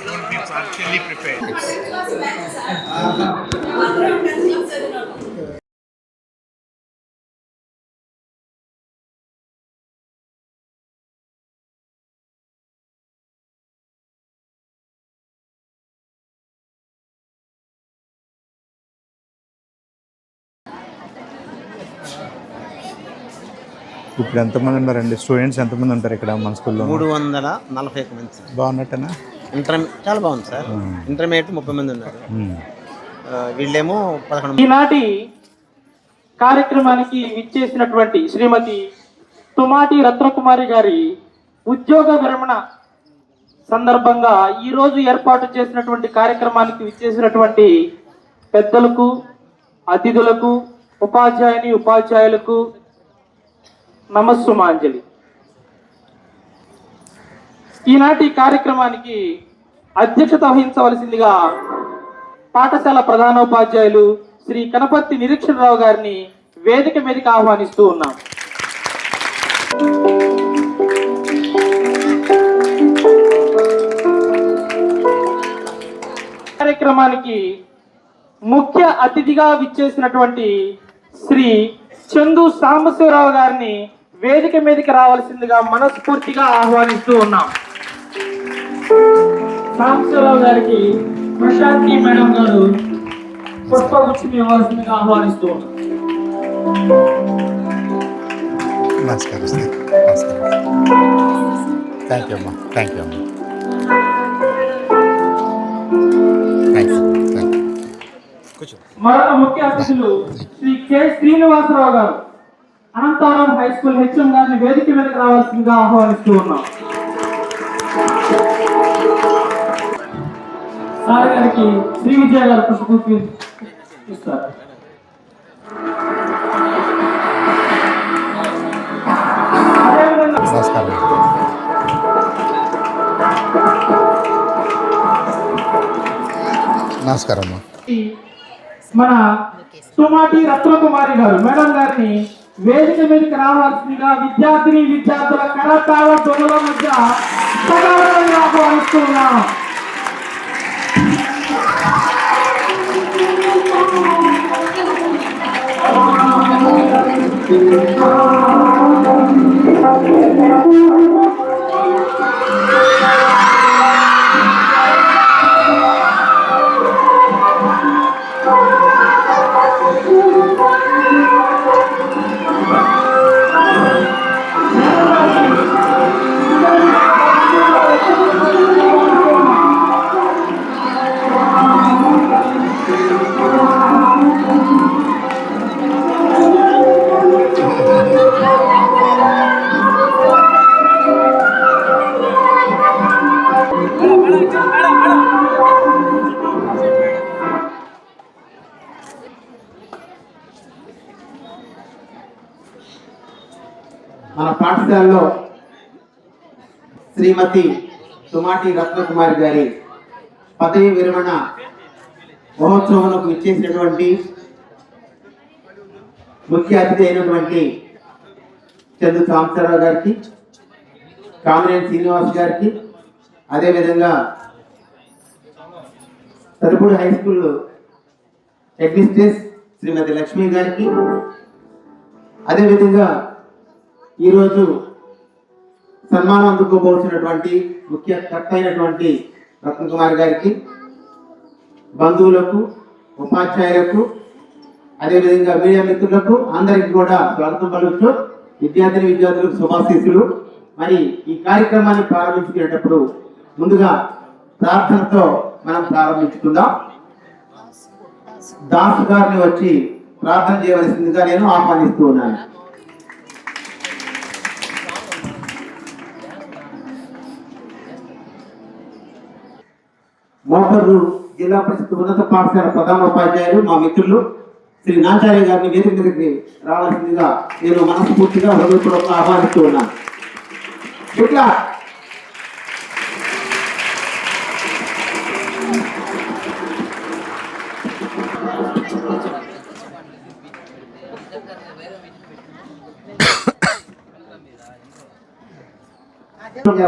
Don't be partially prepared. ఇప్పుడు ఎంతమంది ఉన్నారండి స్టూడెంట్స్? ఎంతమంది ఉంటారు ఇక్కడ మన స్కూల్లో? 341 మంది. బాగున్నట్టేనా? చాలా బాగుంది సార్. ఇంటర్మీడియట్ 30 మంది ఉన్నారు. వీళ్ళేమో 11. ఈనాటి కార్యక్రమానికి విచ్చేసినటువంటి శ్రీమతి తుమాటి రత్నకుమారి గారి ఉద్యోగ విరమణ సందర్భంగా ఈరోజు ఏర్పాటు చేసినటువంటి కార్యక్రమానికి విచ్చేసినటువంటి పెద్దలకు, అతిథులకు, ఉపాధ్యాయులకు నమస్సుమాంజలి. ఈనాటి కార్యక్రమానికి అధ్యక్షత వహించవలసిందిగా పాఠశాల ప్రధానోపాధ్యాయులు శ్రీ కనపర్తి నిరీక్షణరావు గారిని వేదిక మీదకి ఆహ్వానిస్తూ ఉన్నాం. కార్యక్రమానికి ముఖ్య అతిథిగా విచ్చేసినటువంటి శ్రీ చందు సాంబశివరావు గారిని వేదిక మీదకి రావాల్సిందిగా మనస్ఫూర్తిగా ఆహ్వానిస్తూ ఉన్నాం. సాంబశివరావు గారికి ప్రశాంతి మేడం గారు పుష్పగుచ్చం ఇవ్వాల్సిందిగా ఆహ్వానిస్తూ ఉన్నాం. నమస్కారం. థ్యాంక్ యూ అమ్మా. థ్యాంక్ యూ అమ్మా. మరొక ముఖ్య అతిథులు శ్రీ కె శ్రీనివాసరావు గారు అనంతవరం హై స్కూల్ హెచ్ఎం గారిని వేదిక మీదకి రావాల్సిందిగా ఆహ్వానిస్తూ ఉన్నాం. సార్ గారికి శ్రీ విజయ గారు పుష్పగుచ్చం ఇస్తారు. నమస్కారం. నమస్కారం అమ్మా. మన తుమాటి రత్నకుమారి గారు మేడం గారిని వేదిక మీదకి రావాల్సిందిగా విద్యార్థుల కరతాళ ధ్వనుల మధ్య ఆహ్వానిస్తున్నాం. మన పాఠశాలలో శ్రీమతి తుమాటి రత్నకుమారి గారి పదవి విరమణ మహోత్సవంలోకి ఇచ్చేసినటువంటి ముఖ్య అతిథి అయినటువంటి చందు సాంబశివరావు గారికి, కామినేని శ్రీనివాస్ గారికి, అదేవిధంగా తరుపూడి హై స్కూల్ హెడ్ మిస్ట్రెస్ శ్రీమతి లక్ష్మి గారికి, అదేవిధంగా ఈరోజు సన్మానం అందుకోబోతున్నటువంటి ముఖ్య కర్త అయినటువంటి రత్న కుమార్ గారికి, బంధువులకు, ఉపాధ్యాయులకు, అదేవిధంగా మీడియా మిత్రులకు అందరికీ కూడా స్వాగతం పలుకుతూ విద్యార్థులకు శుభాశీస్సులు. మరి ఈ కార్యక్రమాన్ని ప్రారంభించుకునేటప్పుడు ముందుగా ప్రార్థనతో మనం ప్రారంభించుకుందాం. దాస్ గారిని వచ్చి ప్రార్థన చేయవలసిందిగా నేను ఆహ్వానిస్తూ ఉన్నాను. మోపర్రు జిల్లా పరిషత్ ఉన్నత పాఠశాల ప్రధానోపాధ్యాయులు మా మిత్రులు శ్రీ నాచార్య గారిని వేదిక మీదకి రావాల్సిందిగా నేను మనస్ఫూర్తిగా హృదయపూర్వకంగా ఆహ్వానిస్తూ ఉన్నాను. ఇట్లా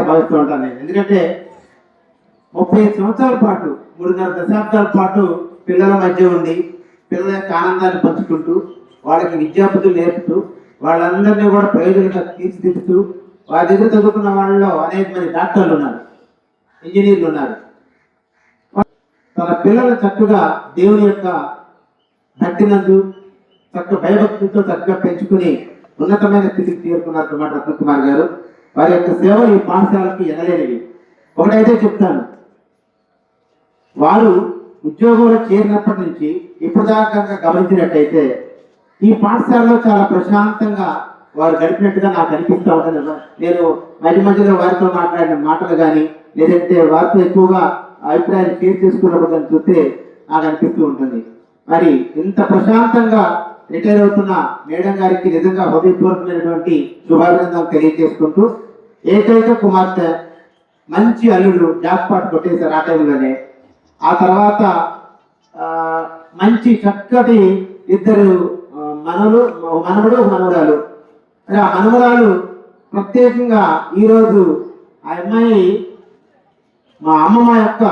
భావిస్తూ ఉంటాను నేను. ఎందుకంటే 35 సంవత్సరాల పాటు 3.5 దశాబ్దాల పాటు పిల్లల మధ్య ఉండి పిల్లల యొక్క ఆనందాన్ని పంచుకుంటూ వాళ్ళకి విద్యాబుద్ధులు నేర్పుతూ వాళ్ళందరినీ కూడా ప్రయోజనంగా తీర్చిదిద్దుతూ వారి దగ్గర చదువుకున్న వాళ్ళలో అనేక మంది డాక్టర్లు ఉన్నారు, ఇంజనీర్లు ఉన్నారు. తన పిల్లలు చక్కగా దేవుని యొక్క భక్తినందు చక్కగా భయభక్తులతో చక్కగా పెంచుకుని ఉన్నతమైన స్థితికి చేరుకున్నారు రత్న కుమార్ గారు. వారి యొక్క సేవ ఈ పాఠశాలకు ఎనలేనివి. ఒకటైతే చెప్తాను, వారు ఉద్యోగంలో చేరినప్పటి నుంచి ఇప్పటిదాకా గమనించినట్టయితే ఈ పాఠశాలలో చాలా ప్రశాంతంగా వారు గడిపినట్టుగా నాకు అనిపిస్తూ ఉంటుంది. నేను మధ్యలో వారితో మాట్లాడిన మాటలు కానీ లేదంటే వారితో ఎక్కువగా అభిప్రాయాలు షేర్ చేసుకున్నప్పుడు కానీ చూస్తే నాకు అనిపిస్తూ ఉంటుంది. మరి ఇంత ప్రశాంతంగా రిటైర్ అవుతున్న మేడం గారికి నిజంగా హృదయపూర్వకమైనటువంటి శుభాభినందనలు తెలియజేసుకుంటూ, ఏకైక కుమార్తె మంచి అల్లుడు జాక్పాట్ కొట్టేశారు ఆ టైంలోనే. ఆ తర్వాత మంచి చక్కటి 2 మనవడు మనవరాలు. ఆ మనవరాలు ప్రత్యేకంగా ఈరోజు ఆ అమ్మాయి మా అమ్మమ్మ యొక్క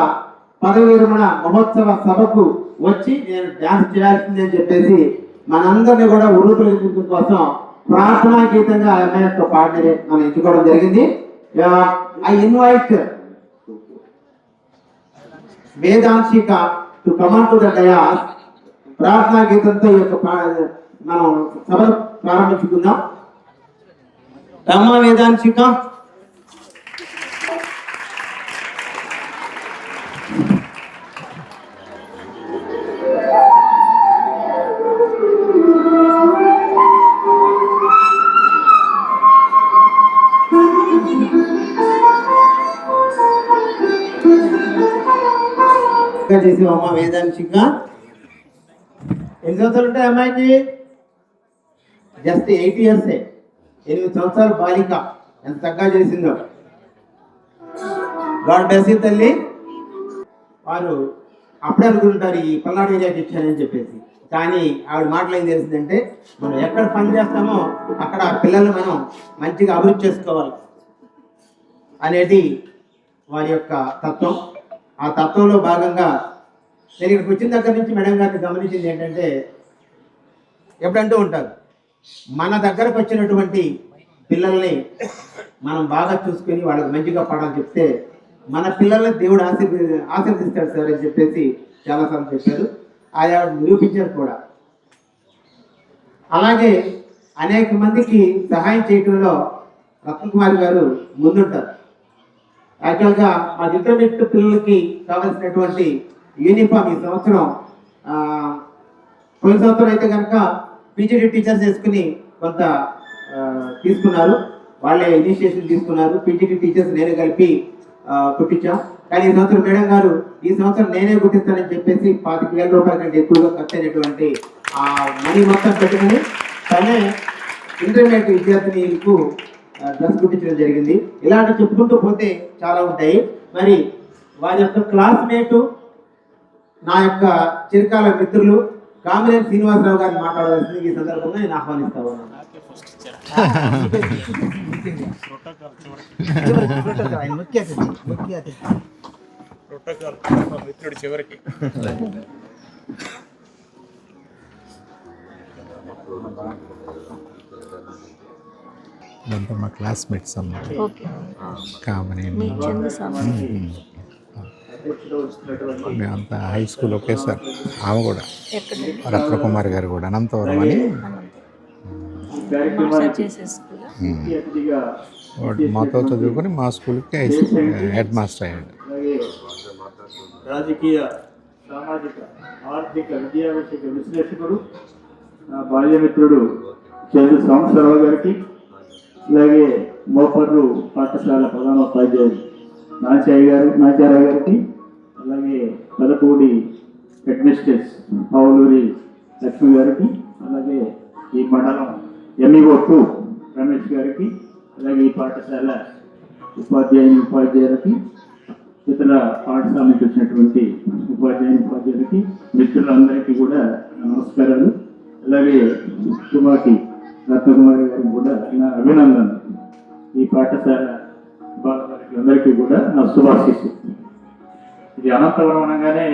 పదవి విరమణ మహోత్సవ సభకు వచ్చి నేను డాన్స్ చేయాల్సిందని చెప్పేసి మనందరినీ కూడా ఉరుపుల కోసం ప్రార్థనా గీతంగా ఆ అమ్మాయి యొక్క పాటని మనం ఎంచుకోవడం జరిగింది. I invite Vedanshika to come to the dais. ప్రార్థనా గీతంతో ఈ యొక్క మనం సభను ప్రారంభించుకుందాం. రమ్మ వేదాంశిక. చేసే అమ్మ వేదాంశిక. ఎన్ని సంవత్సరాలు ఉంటాయి అమ్మాయికి? Just 8 years. 8 సంవత్సరాల బాలిక. ఎంత చక్కగా చేసిందో. గాడ్ బ్లెస్ యు తల్లి. వారు అప్పుడే అనుకుంటారు ఈ పల్నాడు ఏరియాకి ఇచ్చానని చెప్పేసి, కానీ ఆవిడ మాటలు ఏం తెలిసిందంటే మనం ఎక్కడ పని చేస్తామో అక్కడ పిల్లల్ని మనం మంచిగా అభివృద్ధి చేసుకోవాలి అనేది వారి యొక్క తత్వం. ఆ తత్వంలో భాగంగా నేను ఇక్కడికి వచ్చిన దగ్గర నుంచి మేడం గారిని గమనించింది ఏంటంటే, ఎప్పుడంటూ ఉంటారు మన దగ్గరకు వచ్చినటువంటి పిల్లల్ని మనం బాగా చూసుకొని వాళ్ళకి మంచిగా పాఠాలు చెప్తే మన పిల్లల్ని దేవుడు ఆశీర్వదిస్తాడు సార్ అని చెప్పేసి చాలాసార్లు చెప్పారు. ఆయా నిరూపించారు కూడా. అలాగే అనేక మందికి సహాయం చేయడంలో రత్న కుమార్ గారు ముందుంటారు. యాక్చువల్గా మా ఇంటర్మీడియట్ పిల్లలకి కావాల్సినటువంటి యూనిఫామ్ ఈ సంవత్సరం, పోయిన సంవత్సరం అయితే కనుక పీజీడీ టీచర్స్ వేసుకుని కొంత తీసుకున్నారు, వాళ్ళే ఇనిషియేషన్ తీసుకున్నారు. పీజీడీ టీచర్స్ నేనే కలిపి కుట్టించాం. కానీ ఈ సంవత్సరం మేడం గారు ఈ సంవత్సరం నేనే కుట్టిస్తానని చెప్పేసి 25,000 రూపాయల కంటే ఎక్కువగా ఖర్చు అయినటువంటి ఆ మనీ మొత్తం పెట్టుకుని తనే ఇంటర్మీడియట్ విద్యార్థినిలకు డ్రెస్ కుట్టించడం జరిగింది. ఇలాంటి చెప్పుకుంటూ పోతే చాలా ఉంటాయి. మరి వారి యొక్క క్లాస్మేటు, నా యొక్క చిరకాల మిత్రులు కామినేని శ్రీనివాసరావు గారిని మాట్లాడవలసింది ఈ సందర్భంగా నేను ఆహ్వానిస్తా ఉన్నాను. మిత్రుడు చివరికి ఇదంతా మా క్లాస్మేట్స్ అమ్మ. ఓకే. కామని మీ చందు సార్ మేమంతా హై స్కూల్ ఒకేసారి. ఆమె కూడా ఎక్కడండి? రత్నకుమారి గారు కూడా అనంతవరం అని మాస్టర్ చేసే స్కూల్. వాడు మాతో చదువుకొని మా స్కూల్కి హై స్కూల్ హెడ్ మాస్టర్ అయ్యాడు. రాజకీయ సామాజిక ఆర్థిక విద్యావిషయక విశ్లేషకుడు నా బాల్యమిత్రుడు చంద్ర సంవత్సరావు గారికి, అలాగే మోపర్రు పాఠశాల ప్రధానోపాధ్యాయులు నాచార్య గారికి, అలాగే పెదపూడి హెడ్మిస్ట్రెస్ పావులూరి లక్ష్మి గారికి, అలాగే ఈ మండలం ఎంఈఓ2 రమేష్ గారికి, అలాగే ఈ పాఠశాల ఉపాధ్యాయులకి, ఇతర పాఠశాల నుంచి వచ్చినటువంటి ఉపాధ్యాయులకి, మిత్రులందరికీ కూడా నమస్కారాలు. అలాగే కుమార్తె రత్నకుమారి గారికి కూడా నా అభినందనలు. ఈ పాఠశాల బాలబాలికలందరికీ కూడా నా శుభాశీస్సులు. ఇది అనంతవరం అనగానే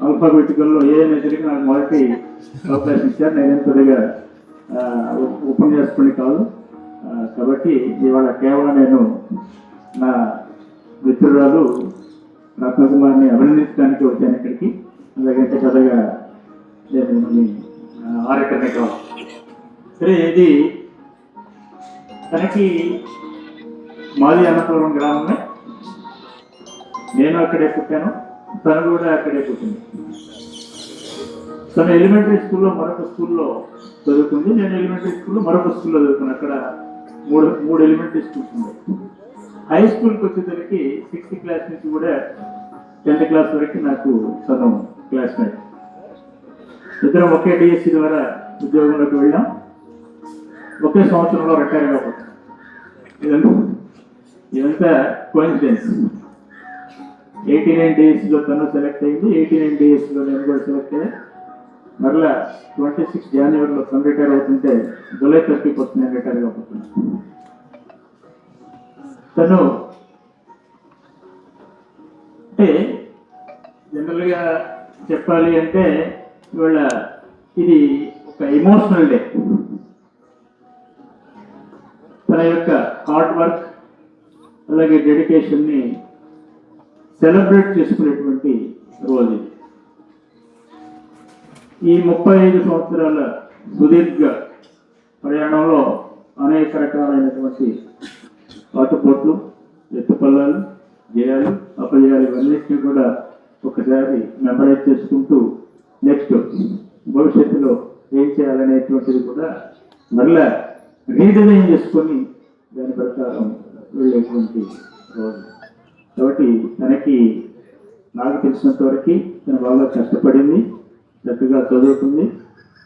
అల్ఫాబెటికల్లో ఏ జరిగి నాకు మొదటి అవకాశం ఇచ్చారు. నేను కొద్దిగా ఉపన్యాసకుని కాదు కాబట్టి ఇవాళ కేవలం నేను నా మిత్రురాలు రత్నకుమారిని అభినందించడానికి వచ్చాను ఇక్కడికి. అలాగంటే పెద్దగా నేను ఆరకనే కావాలి. సరే, ఇది తనకి మాది అనంతపురం గ్రామమే. నేను అక్కడే పుట్టాను, తను కూడా అక్కడే పుట్టింది. తను ఎలిమెంటరీ స్కూల్లో మరొక స్కూల్లో చదువుకుంది, నేను ఎలిమెంటరీ స్కూల్లో మరొక స్కూల్లో చదువుకున్నాను. అక్కడ మూడు ఎలిమెంటరీ స్కూల్స్ ఉన్నాయి. హై స్కూల్కి వచ్చేసరికి 6th క్లాస్ నుంచి కూడా 10th క్లాస్ వరకు నాకు తను క్లాస్మేట్. ఇద్దరం ఒకే డిఎస్సి ద్వారా ఉద్యోగంలోకి వెళ్ళాం. ఒకే సంవత్సరంలో రిటైర్ అయిపోతాం. ఇదంతా కోఇన్సిడెన్స్. 89 DSCలో తను సెలెక్ట్ అయింది, 89 DSCలో నేను కూడా సెలెక్ట్ అయ్యా. మరలా 26 జనవరిలో తను రిటైర్ అవుతుంటే జూలై 30 నేను రిటైర్ అయిపోతున్నాను. తను అంటే జనరల్గా చెప్పాలి అంటే ఇవాళ ఇది ఒక ఎమోషనల్ డే. తన యొక్క హార్డ్ వర్క్ అలాగే డెడికేషన్ని సెలబ్రేట్ చేసుకునేటువంటి రోజు. ఈ 35 సంవత్సరాల సుదీర్ఘ ప్రయాణంలో అనేక రకాలైనటువంటి ఆటుపోట్లు, ఎత్తుపల్లాలు, జయాలు, అపజయాలు ఇవన్నిటిని కూడా ఒకసారి మెమరైజ్ చేసుకుంటూ నెక్స్ట్ భవిష్యత్తులో ఏం చేయాలనేటువంటిది కూడా మళ్ళా రీడిజైన్ చేసుకొని దాని ప్రకారం వెళ్ళేటువంటి రోజు. కాబట్టి తనకి నాకు తెలిసినంత వరకు తన బాగా కష్టపడింది, చక్కగా చదువుకుంది,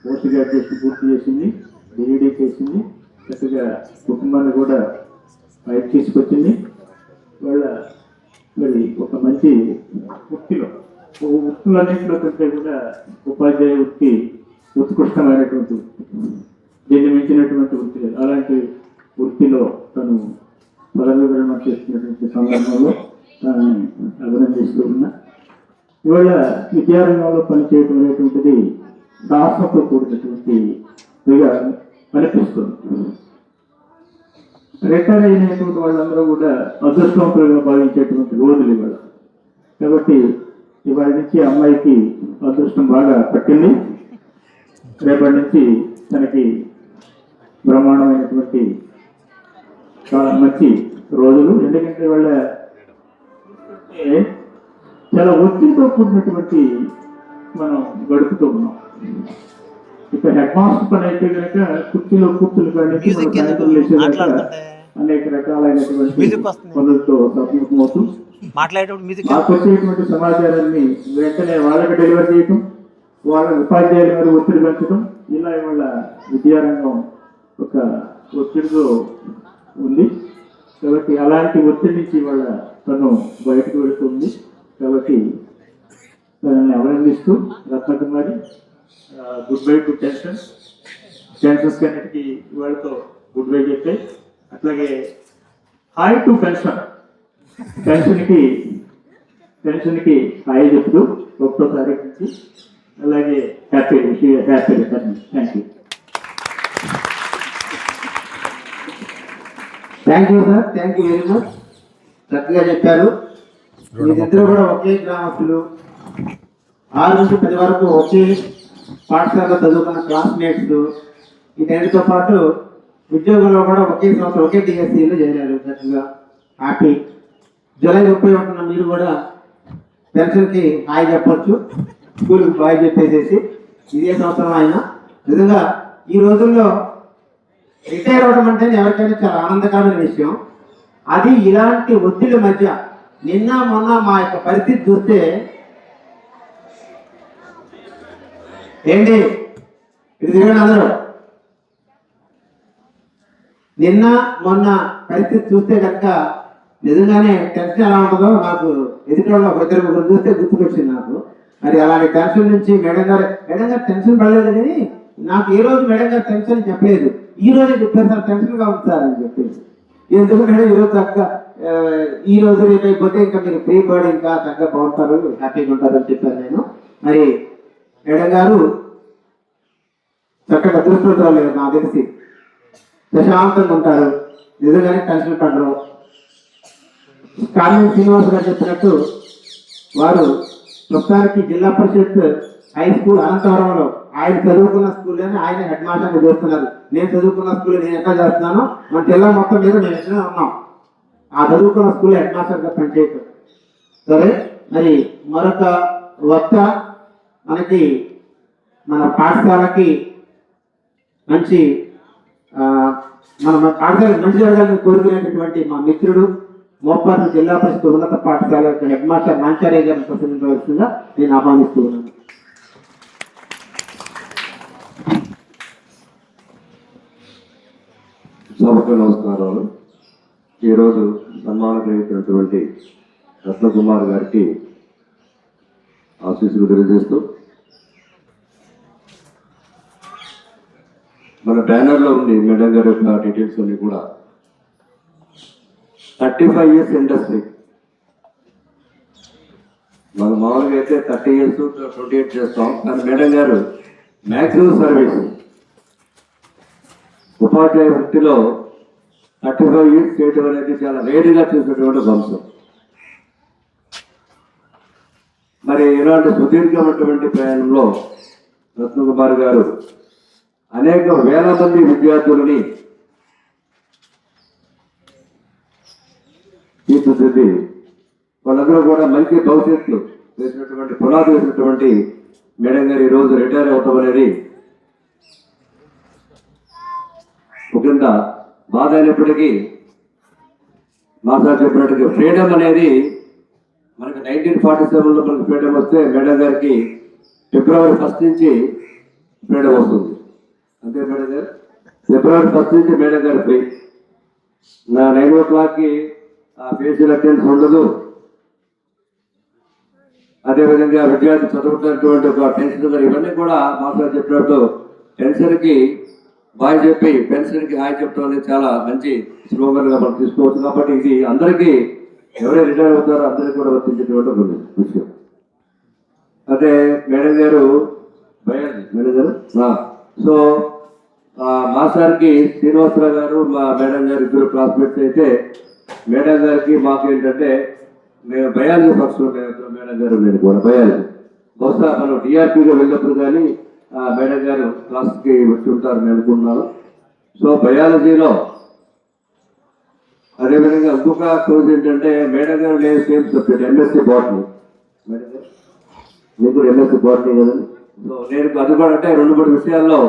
పోస్ట్ గ్రాడ్యుయేషన్ పూర్తి చేసింది, డిఈడి చేసింది, చక్కగా కుటుంబాన్ని కూడా పైకి తీసుకొచ్చింది. వాళ్ళ మరి ఒక మంచి వృత్తులన్నింటిలో కంటే కూడా ఉపాధ్యాయ వృత్తి ఉత్కృష్టమైనటువంటి వృత్తి, దీన్ని మించినటువంటి వృత్తి. అలాంటి వృత్తిలో తను పదవి విరమణ చేస్తున్నటువంటి సందర్భంలో తనని అభినందిస్తూ ఉన్నా. ఇవాళ విద్యారంగంలో పనిచేయడం అనేటువంటిది సాహసంతో కూడినటువంటిగా అనిపిస్తుంది. రిటైర్ అయినటువంటి వాళ్ళందరూ కూడా అదృష్టవంతులుగా భావించేటువంటి రోజులు ఇవాళ. కాబట్టి ఇవాళ నుంచి అమ్మాయికి అదృష్టం బాగా పట్టింది. రేపటి నుంచి తనకి బ్రహ్మాండమైనటువంటి చాలా మంచి రోజులు. ఎందుకంటే వాళ్ళ చాలా ఒత్తిడితో కూడినటువంటి మనం గడుపుతూ ఉన్నాం. ఇక హెడ్ మాస్టర్ పని అయితే కనుక కుర్చీలో కూర్చుని కానీ అనేక రకాలైనటువంటి పనులతో సఫలమవుతూ మాకు వచ్చేటువంటి సమాచారాన్ని వెంటనే వాళ్ళకి డెలివరీ చేయటం, వాళ్ళ ఉపాధ్యాయుల మీద ఒత్తిడి పెంచడం, ఇలా ఇవాళ విద్యారంగం ఒక ఒత్తిడితో ఉంది. కాబట్టి అలాంటి ఒత్తిడి నుంచి ఇవాళ తను బయటకు వెళుతుంది. కాబట్టి తనని అభినందిస్తూ Ratnakumari goodbye to tensions కన్నిటికి వాళ్ళతో గుడ్ బై చెప్పాయి. అట్లాగే హాయ్ టు టెన్షన్కి హాయ్ చెప్తూ 1వ తారీఖు నుంచి అలాగే happy return. Thank you. Thank you sir, thank you very much. చక్కగా చెప్పారు. మీరిద్దరు కూడా ఒకే గ్రామస్తులు, 6 నుంచి 10 వరకు ఒకే పాఠశాలలో చదువుకున్న క్లాస్మేట్స్. వీటన్నిటితో పాటు ఉద్యోగంలో కూడా ఒకే సంవత్సరం ఒకే డిఎస్సీలో చేరారు. చక్కగా హ్యాపీ. జూలై 31న మీరు కూడా పెన్షన్కి హాయ్ చెప్పొచ్చు, స్కూల్కి బాయ్ చెప్పేసేసి. ఇదే సంవత్సరం ఆయన నిజంగా ఈ రోజుల్లో రిటైర్ అవడం అంటే ఎవరికైనా చాలా ఆనందకరమైన విషయం. అది ఇలాంటి ఒత్తిడి మధ్య నిన్న మొన్న మా యొక్క పరిస్థితి చూస్తే ఏంటి ఇది తిరగండి అందరూ. నిన్న మొన్న పరిస్థితి చూస్తే కనుక నిజంగానే టెన్షన్ ఎలా ఉంటుందో నాకు ఎదుటిలో ఒకరిద్దరు ముగ్గురు చూస్తే గుర్తుకొచ్చింది నాకు. మరి అలాంటి టెన్షన్ నుంచి మేడం గారు టెన్షన్ పడలేదు, కానీ నాకు ఏ రోజు మేడం గారు టెన్షన్ చెప్పలేదు. ఈ రోజే చెప్పారు సార్ టెన్షన్గా ఉంటారని చెప్పేసి. ఎందుకంటే ఈరోజు చక్కగా ఈ రోజు రేపు అయిపోతే ఇంకా మీరు ఫ్రీ బర్డ్ ఇంకా చక్కగా బాగుంటారు, హ్యాపీగా ఉంటారని చెప్పాను నేను. మరి మేడం గారు చక్కగా అదృష్టవంతురాలు నాకు తెలిసి, ప్రశాంతంగా ఉంటారు, నిజంగానే టెన్షన్ పడరు. కామినేని శ్రీనివాస్ గారు చెప్పినట్టు వారు ప్రస్తుతానికి జిల్లా పరిషత్ హై స్కూల్ అనంతవరంలో ఆయన చదువుకున్న స్కూల్లోనే ఆయన హెడ్ మాస్టర్గా చేస్తున్నారు. నేను చదువుకున్న స్కూల్లో నేను ఎక్కడ చేస్తున్నానో మన జిల్లా మొత్తం మీద మేము ఎక్కడే ఉన్నాం. ఆ చదువుకున్న స్కూల్లో హెడ్ మాస్టర్గా పనిచేయటం. సరే, మరి మరొక వక్త మనకి మన పాఠశాలకి మంచి మన పాఠశాలకు మంచి జరగాలని కోరుకునేటటువంటి మా మిత్రుడు మోపారు జిల్లా పరిషత్ ఉన్నత పాఠశాల హెడ్ మాస్టర్ మాంచార్య గారిని ప్రసంగించవలసిందిగా నేను ఆహ్వానిస్తూ ఉన్నాను. సభకు నమస్కారాలు. ఈరోజు సన్మానం గ్రహించినటువంటి రత్నకుమార్ గారికి ఆశీస్సులు తెలియజేస్తూ, మన బ్యానర్లో ఉంది మేడం గారి యొక్క డీటెయిల్స్ అన్ని కూడా. 35 years ఇండస్ట్రీ. మన మామూలుగా అయితే 30 years 28 చేస్తాం, కానీ మేడం గారు మ్యాక్సిమం సర్వీస్ ఉపాధ్యాయ వృత్తిలో 35 years చేయడం అనేది చాలా రేరుగా చూసినటువంటి వంశం. మరి ఇలాంటి సుదీర్ఘమైనటువంటి ప్రయాణంలో రత్నకుమార్ గారు అనేక వేల మంది విద్యార్థులని తీర్చిదిద్ది వాళ్ళందరూ కూడా మంచి భవిష్యత్తు వేసినటువంటి పునాది వేసినటువంటి మేడం గారు ఈరోజు రిటైర్ అవటం అనేది ఒకంత బాధ అయినప్పటికీ, మా సార్ చెప్పినట్టుగా ఫ్రీడమ్ అనేది మనకి 1947లో మనకి ఫ్రీడమ్ వస్తే మేడం గారికి February 1 నుంచి ఫ్రీడమ్ వస్తుంది. అంతే మేడం గారు, February 1 నుంచి మేడం గారు ఫ్రీ. నా 9 o'clockకి ఫేషియల్ అటెండెన్స్ ఉండదు. అదేవిధంగా విద్యార్థి చదువుతున్నటువంటి ఒక టెన్షన్ గారు, ఇవన్నీ కూడా మాస్టర్ చెప్పినట్టు టెన్షన్కి బాయ్ చెప్పి పెన్షన్కి హాయ్ చెప్పడం అనేది చాలా మంచి స్లోగన్గా మనం తీసుకోవచ్చు. కాబట్టి ఇది అందరికీ ఎవరైనా రిటైర్ అవుతారో అందరికీ కూడా వర్తించేటువంటి విషయం. అదే మేడం గారు బయాలజీ మేడం గారు. సో మా సార్కి శ్రీనివాసరావు గారు మా మేడం గారు ఇద్దరు క్లాస్మేట్స్ అయితే, మేడం గారికి మాకు ఏంటంటే మేము బయాలజీ ఫస్ట్ మేడం గారు నేను కూడా బయాలజీ. బహుశా మనం డిఆర్పీగా వెళ్ళినప్పుడు కానీ మేడం గారు క్లాస్కి వచ్చి ఉంటారు నేను అనుకుంటున్నాను. సో బయాలజీలో అదేవిధంగా ఇంకొక క్లోజ్ ఏంటంటే మేడం గారు నేను same subject MSc botany. Madam గారు నేను కూడా ఎంఎస్సీ బాటనీ కదండి. సో నేను అది కూడా అంటే 2-3 విషయాల్లో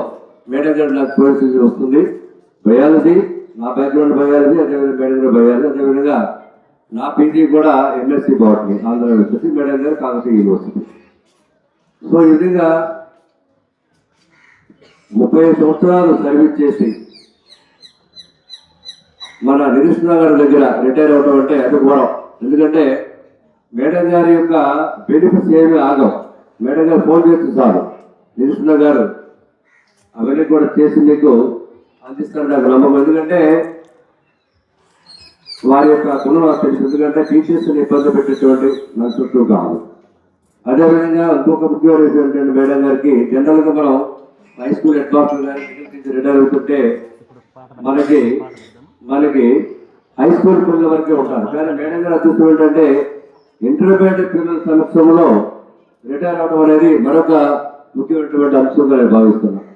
మేడం గారు నాకు కోర్సు వస్తుంది. బయాలజీ, నా బ్యాక్గ్రౌండ్ బయాలజీ, అదేవిధంగా మేడం గారు బయాలజీ, అదేవిధంగా నా పీజీ కూడా MSc botany Andhra university, madam గారు కాకతీయ యూనివర్సిటీ. సో ఈ విధంగా 30 సంవత్సరాలు సర్వీస్ చేసి మన నిరీక్షణ గారి దగ్గర రిటైర్ అవడం అంటే అది గౌరవం. ఎందుకంటే మేడం గారి యొక్క బెనిఫిట్స్ ఏమీ ఆగం. మేడం గారు ఫోన్ చేసి చాలు నిరీక్షణ గారు అవన్నీ కూడా చేసి మీకు అందిస్తారు నాకు నమ్మకం. ఎందుకంటే వారి యొక్క గుణం నాకు తెలుసు. ఎందుకంటే టీచర్స్ని ఇబ్బంది పెట్టేటువంటి నా చుట్టూ కాదు. అదేవిధంగా ఇంకొక ముఖ్యమైన విషయం ఏంటంటే మేడం గారికి జనరల్గా మనం హై స్కూల్ హెడ్ మాస్టర్ గారి రిటైర్ అవుతుంటే మనకి హై స్కూల్ పిల్లల వరకే ఉంటారు. కానీ మేడం గారు అదృష్టం ఏంటంటే ఇంటర్మీడియట్ పిల్లల సమక్షంలో రిటైర్ అవడం అనేది మరొక ముఖ్యమైనటువంటి అంశంగా నేను భావిస్తున్నాను.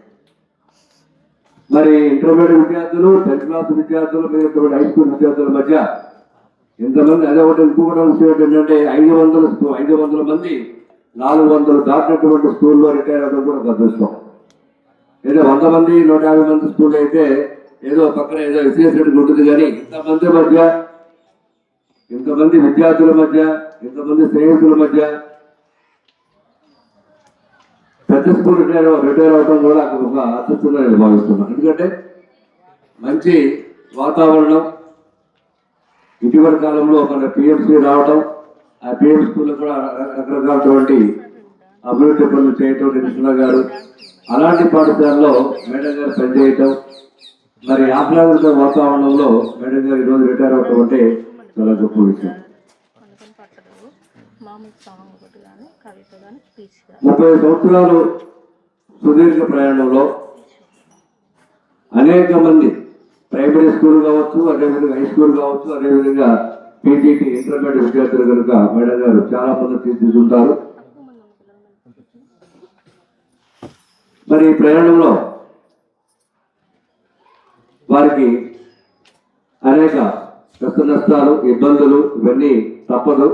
మరి ఇంటర్మీడియట్ విద్యార్థులు, 10th క్లాస్ విద్యార్థులు, మిగతా హై స్కూల్ విద్యార్థుల మధ్య ఎంతమంది, అదే ఒకటి ఇంకొకటి విషయం ఏంటంటే 500 మంది 400 దాటినటువంటి స్కూల్లో రిటైర్ అవ్వడం కూడా ఒక అదృష్టం. ఏదో 100 మంది 150 మంది స్కూల్ అయితే ఏదో పక్కన ఏదో విశేషం ఉంటుంది. కానీ ఇంతమంది మధ్య, ఇంతమంది విద్యార్థుల మధ్య, ఇంతమంది స్నేహితుల మధ్య పెద్ద స్కూల్ రిటైర్ అవడం కూడా ఒక అదృష్టంగా నేను భావిస్తున్నాను. ఎందుకంటే మంచి వాతావరణం, ఇటీవల కాలంలో మన పిఎంసీ రావడం, ఆ పిఎం స్కూల్లో కూడా రకరకాలటువంటి అభివృద్ధి పనులు చేయటం నిరుషణ గారు, అలాంటి పాఠశాలలో మేడం గారు పనిచేయటం, మరి ఆహ్లాదక వాతావరణంలో మేడం గారు ఈరోజు రిటైర్ అవటం అంటే చాలా గొప్ప విషయం. 30 సంవత్సరాలు సుదీర్ఘ ప్రయాణంలో అనేక మంది ప్రైమరీ స్కూల్ కావచ్చు, అదేవిధంగా హై స్కూల్ కావచ్చు, అదేవిధంగా పీజీటీ ఇంటర్మీడియట్ విద్యార్థులు కనుక మేడం గారు చాలా మంది తీర్చిదిద్దుంటారు. మరి ఈ ప్రయాణంలో వారికి అనేక కష్ట నష్టాలు, ఇబ్బందులు ఇవన్నీ తప్పదు.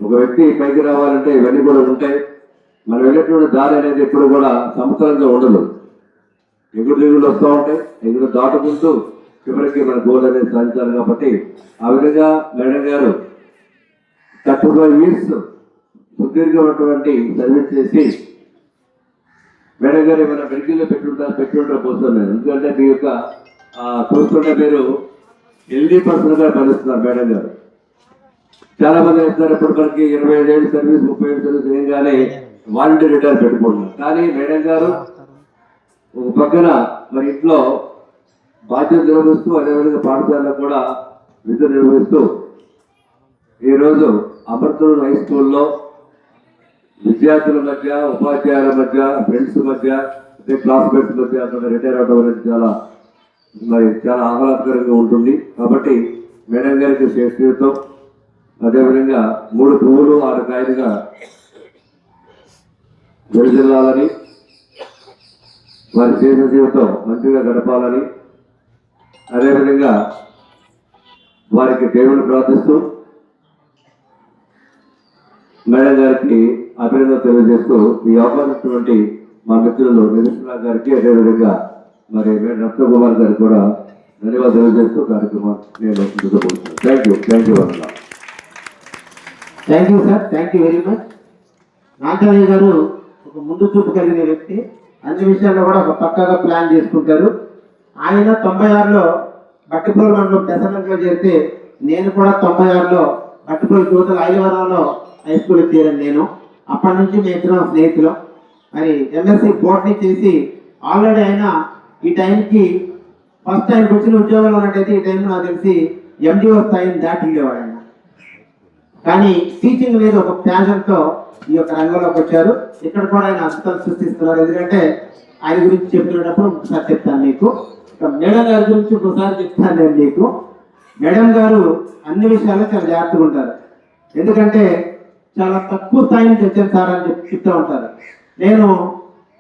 ఒక వ్యక్తి పైకి రావాలంటే ఇవన్నీ కూడా ఉంటాయి. మనం వెళ్ళేటువంటి దారి అనేది ఎప్పుడు కూడా సమతలంగా ఉండదు. ఎగుడు దిగులు వస్తూ ఉంటాయి. ఎగుడు దాటుకుంటూ చివరికి మన గోల్ అనేది సాధించాలి. కాబట్టి ఆ విధంగా మేడం గారు 35 years సుదీర్ఘమైనటువంటి సర్వీస్ చేసి మేడం గారు ఏమైనా మెడికల్లో పెట్టుంటారు పోస్తాను నేను. ఎందుకంటే మీ యొక్క చూస్తుంటే మీరు హెల్దీ పర్సన్ గా పనిస్తున్నారు మేడం గారు. చాలా మంది వేస్తారు ఇప్పుడు మనకి 25 ఏళ్ళు సర్వీస్, 30 ఏళ్ళు సర్వీస్ ఏంగానే వాలంటీర్ రిటైర్ పెట్టుకుంటున్నారు. కానీ మేడం గారు ఒక పక్కన మరి ఇంట్లో బాధ్యత నిర్వహిస్తూ, అదేవిధంగా పాఠశాలలో కూడా విధులు నిర్వహిస్తూ ఈరోజు అమర్తూరు హై స్కూల్లో విద్యార్థుల మధ్య, ఉపాధ్యాయుల మధ్య, ఫ్రెండ్స్ మధ్య, అదే క్లాస్మేట్స్ మధ్య అక్కడ రిటైర్ అవడం అనేది చాలా ఆహ్లాదకరంగా ఉంటుంది. కాబట్టి మేడం గారికి చేస్తూ అదేవిధంగా 3 పువ్వులు 6 కాయలుగా వెలుజిల్లాలని, వారి చేసిన జీవితం మంచిగా గడపాలని, అదేవిధంగా వారికి దేవుని ప్రార్థిస్తూ మేడం గారికి అభినందన తెలియజేస్తూ ఈ అవకాశం మా మిత్రులు నిరుషణ గారికి, అదేవిధంగా మరి రత్నకుమార్ గారికి కూడా ధన్యవాదాలు తెలియజేస్తూ కార్యక్రమం నేను ముందుకుపోతున్నాను. Thank you sir, thank you very much. Nagaraju garu ఒక ముందు చూపు కలిగిన వ్యక్తి. అన్ని విషయాల్లో కూడా ఒక పక్కాగా ప్లాన్ చేసుకుంటారు. ఆయన 96లో బట్టిపూల మండలం దశరంలో చేరితే, నేను కూడా 96లో బట్టిపూల యువతల ఐలవరంలో హై స్కూల్కి చేరాను నేను. అప్పటి నుంచి మేము ఇద్దరం స్నేహితులం. మరి ఎంఎస్సీ బోటనీ చేసి ఆల్రెడీ ఆయన ఈ టైంకి ఫస్ట్ టైంకి వచ్చిన ఉద్యోగంలో ఉన్నట్టయితే ఈ టైంలో నాకు తెలిసి ఎండిఓ స్థాయిని దాటి వెళ్ళేవాడు ఆయన. కానీ టీచింగ్ మీద ఒక ప్యాషన్తో ఈ యొక్క రంగంలోకి వచ్చారు. ఇక్కడ కూడా ఆయన అద్భుతాలు సృష్టిస్తున్నారు. ఎందుకంటే ఆయన గురించి చెప్తున్నప్పుడు ఒకసారి చెప్తాను మీకు. మేడం గారి గురించి ఒకసారి చెప్తాను నేను మీకు. మేడం గారు అన్ని విషయాల్లో చాలా జాగ్రత్తగా ఉంటారు. ఎందుకంటే చాలా తక్కువ స్థాయి నుంచి వచ్చాను సార్ అని చెప్తూ ఉంటారు. నేను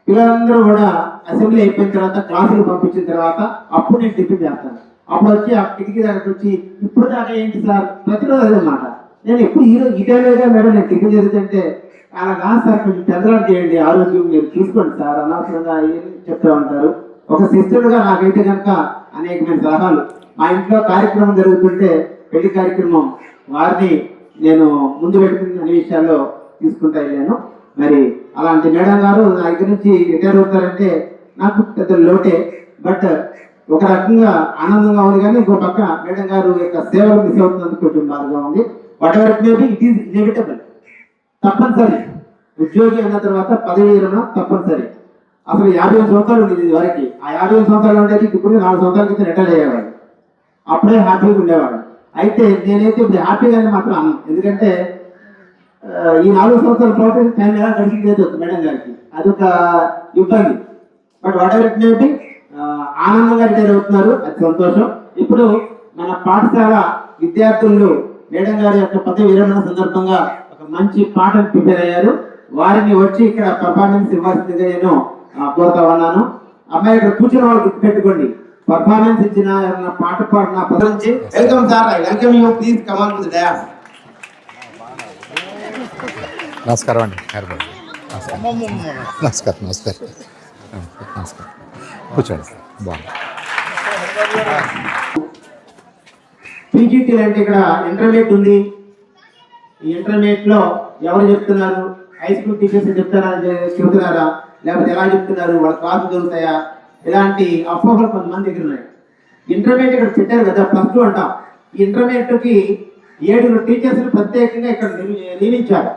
పిల్లలందరూ కూడా అసెంబ్లీ అయిపోయిన తర్వాత క్లాసులు పంపించిన తర్వాత అప్పుడు నేను టిఫిన్ చేస్తాను. అప్పుడు వచ్చి ఆ కిటికీ దగ్గర వచ్చి ఇప్పుడు దాకా ఏంటి సార్, ప్రతిరోజు అదేమాట. నేను ఎప్పుడు ఈ టైంలోగా మేడం నేను టిఫిన్ చేస్తుంటే అలా కాదు సార్, కొంచెం పెద్దలాంటి చేయండి, ఆరోగ్యం మీరు చూసుకోండి సార్ అనవసరంగా చెప్తూ ఉంటారు. ఒక సిస్టర్గా నాకైతే కనుక అనేకమైన సలహాలు. మా ఇంట్లో కార్యక్రమం జరుగుతుంటే పెళ్లి కార్యక్రమం వారిని నేను ముందు పెట్టుకుని అన్ని విషయాల్లో తీసుకుంటా వెళ్ళాను. మరి అలాంటి మేడం గారు నా దగ్గర నుంచి రిటైర్ అవుతారంటే నాకు పెద్ద లోటే. బట్ ఒక రకంగా ఆనందంగా ఉంది. కానీ ఇంకో పక్క మేడం గారు యొక్క సేవలు మిస్ అవుతున్నందుకు కొంచెం బాధగా ఉంది. What ever it may be, it is inevitable, తప్పనిసరి. ఉద్యోగి అన్న తర్వాత పదవి విరమణ తప్పనిసరి. అసలు 50 సంవత్సరాలు ఉండేది ఇది వరకు. ఆ 50 సంవత్సరాలు ఉండేది ఇప్పుడు 4 సంవత్సరాల క్రితం రిటైర్ అయ్యేవాడు. అప్పుడే హ్యాపీగా ఉండేవాడు. అయితే నేనైతే ఇప్పుడు హ్యాపీగానే మాత్రం అన్నాను. ఎందుకంటే ఈ 4 సంవత్సరాల ప్రాసెస్ టైం ఎలా గడిచింది మేడం గారికి అదొక ఇబ్బంది. But what ever it may be, ఆనందంగా రిటైర్ అవుతున్నారు, అది సంతోషం. ఇప్పుడు మన పాఠశాల విద్యార్థులు మేడం గారి యొక్క పదవి విరమణ సందర్భంగా ఒక మంచి పాటను ప్రిపేర్ అయ్యారు. వారిని వచ్చి ఇక్కడ పర్ఫార్మెన్స్ ఇవ్వాల్సిందిగా నేను కోరుతా ఉన్నాను. అమ్మాయి ఇక్కడ కూర్చున్న వాళ్ళు గుర్తుపెట్టుకోండి, పర్ఫార్మెన్స్ ఇచ్చిన ఎవరైనా పాట పాడిన ప్రజరించి welcome sir, I welcome you, please come on to the dais. నమస్కారం అండి. నమస్కారం నమస్కారం నమస్కారం. కూర్చోండి సార్. బాగుంది. పీజీటీ అంటే ఇక్కడ ఇంటర్మీడియట్ ఉంది. ఈ ఇంటర్మీడియట్ లో ఎవరు చెప్తున్నారు? హై స్కూల్ టీచర్స్ చెబుతున్నారా, లేకపోతే ఎలా చెప్తున్నారు, వాళ్ళ క్లాసులు దొరుకుతాయా, ఇలాంటి అపోహలు కొంతమంది దగ్గర ఉన్నాయి. ఇంటర్మీడియట్ ఇక్కడ పెట్టారు కదా, +2 అంటాం. ఈ ఇంటర్మీడియట్ కి 7 టీచర్స్ ప్రత్యేకంగా ఇక్కడ నియమించారు.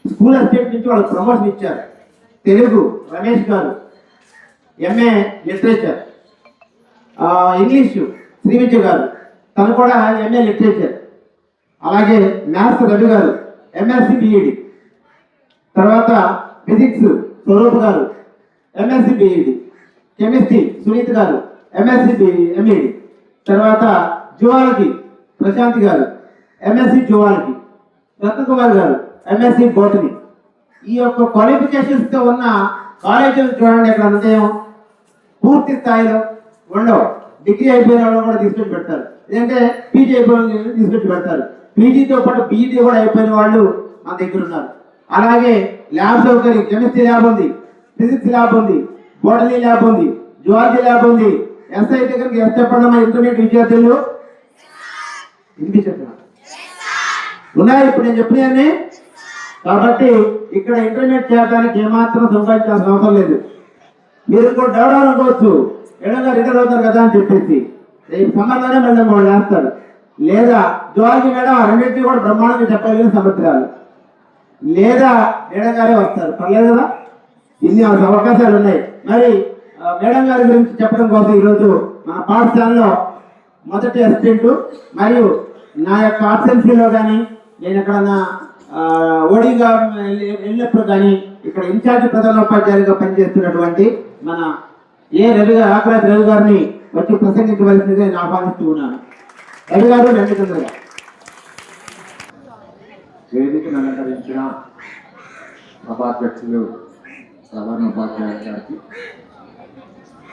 స్కూల్ అసిస్టెంట్ నుంచి వాళ్ళకి ప్రమోషన్ ఇచ్చారు. తెలుగు రమేష్ గారు MA లిటరేచర్, ఇంగ్లీషు శ్రీవిద్య గారు తను కూడా MA లిటరేచర్, అలాగే మ్యాథ్స్ రవి గారు MSc BEd, తర్వాత ఫిజిక్స్ స్వరూప్ గారు MSc BEd, కెమిస్ట్రీ సునీత్ గారు MSc MEd, తర్వాత జువాలజీ ప్రశాంత్ గారు MSc జువాలజీ, రత్నకుమార్ గారు MSc బోటనీ. ఈ యొక్క క్వాలిఫికేషన్స్ తో ఉన్న కాలేజీలు చూడండి, ఇక్కడ ఉదయం పూర్తి స్థాయిలో ఉండవు. డిగ్రీ అయిపోయిన వాళ్ళు కూడా తీసుకొచ్చి పెడతారు, ఎందుకంటే పీజీ అయిపోయిన వాళ్ళు తీసుకొచ్చి పెడతారు. పీజీతో పాటు BEd కూడా అయిపోయిన వాళ్ళు మన దగ్గర ఉన్నారు. అలాగే ల్యాబ్ సౌకర్యం, కెమిస్ట్రీ ల్యాబ్ ఉంది, ఫిజిక్స్ ల్యాబ్ ఉంది, బోటనీ ల్యాబ్ ఉంది, జువాలజీ ల్యాబ్ ఉంది. SI దగ్గరికి చెప్పండి, మా ఇంటర్మీడియట్ విద్యార్థులు వినిపించారు ఉన్నాయి ఇప్పుడు నేను చెప్పినవన్నీ. కాబట్టి ఇక్కడ ఇంటర్మీడియట్ చేయడానికి ఏమాత్రం సంపాదించాల్సిన అవసరం లేదు. మీరు ఇంకో డౌట్ అనుకోవచ్చు, ఏడగా రిటర్న్ అవుతారు కదా అని చెప్పేసి రేపు సమ్మర్లోనే మళ్ళీ వాళ్ళు వేస్తారు. లేదా జువాలజీ మేడం రెండింటినీ కూడా బ్రహ్మాండంగా చెప్పగలిగిన సమర్థురాలు, లేదా మేడం గారే వస్తారు, పర్లేదు కదా. ఇన్ని అవకాశాలు ఉన్నాయి. మరి మేడం గారి గురించి చెప్పడం కోసం ఈరోజు మన పాఠశాలలో మొదటి అసిస్టెంట్ మరియు నా యొక్క ఆబ్సెన్సీలో కానీ నేను ఎక్కడన్నా ఓడిగా వెళ్ళినప్పుడు కానీ ఇక్కడ ఇన్ఛార్జ్ ప్రధానోపాధ్యాయులుగా పనిచేస్తున్నటువంటి మన రవి గారు, ఆకురాజ్ రవి గారిని వచ్చి ప్రసంగించవలసిందిగా నేను ఆహ్వానిస్తూ ఉన్నాను. రవి గారు రెండు తొందరగా. వేదికను అలంకరించిన సభాధ్యక్షులు ప్రధానోపాధ్యాయులు గారికి,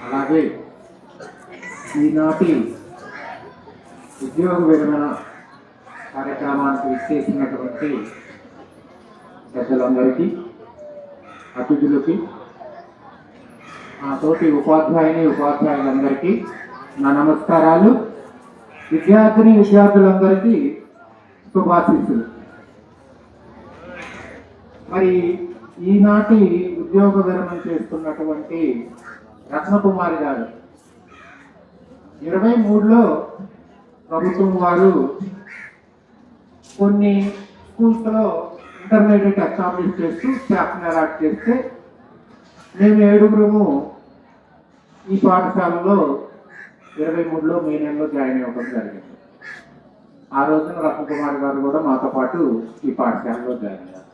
అలాగే ఈనాటి ఉద్యోగ విరమణ కార్యక్రమానికి ఇచ్చేసినటువంటి పెద్దలందరికీ, అతిథులకి, తోటి ఉపాధ్యాయులందరికీ నా నమస్కారాలు. విద్యార్థులందరికీ శుభాశీస్సులు. మరి ఈనాటి ఉద్యోగ విరమణ చేస్తున్నటువంటి రత్నకుమారి గారు 23లో ప్రభుత్వం వారు కొన్ని స్కూల్స్లో ఇంటర్మీడియట్ ఎస్టాబ్లిష్ చేస్తూ స్టాఫ్ని అలాట్ చేస్తే మేము 7 ఈ పాఠశాలలో 23లో మే నెలలో జాయిన్ అవ్వడం జరిగింది. ఆ రోజున రత్నకుమారి గారు కూడా మాతో పాటు ఈ పాఠశాలలో జాయిన్ అయ్యారు.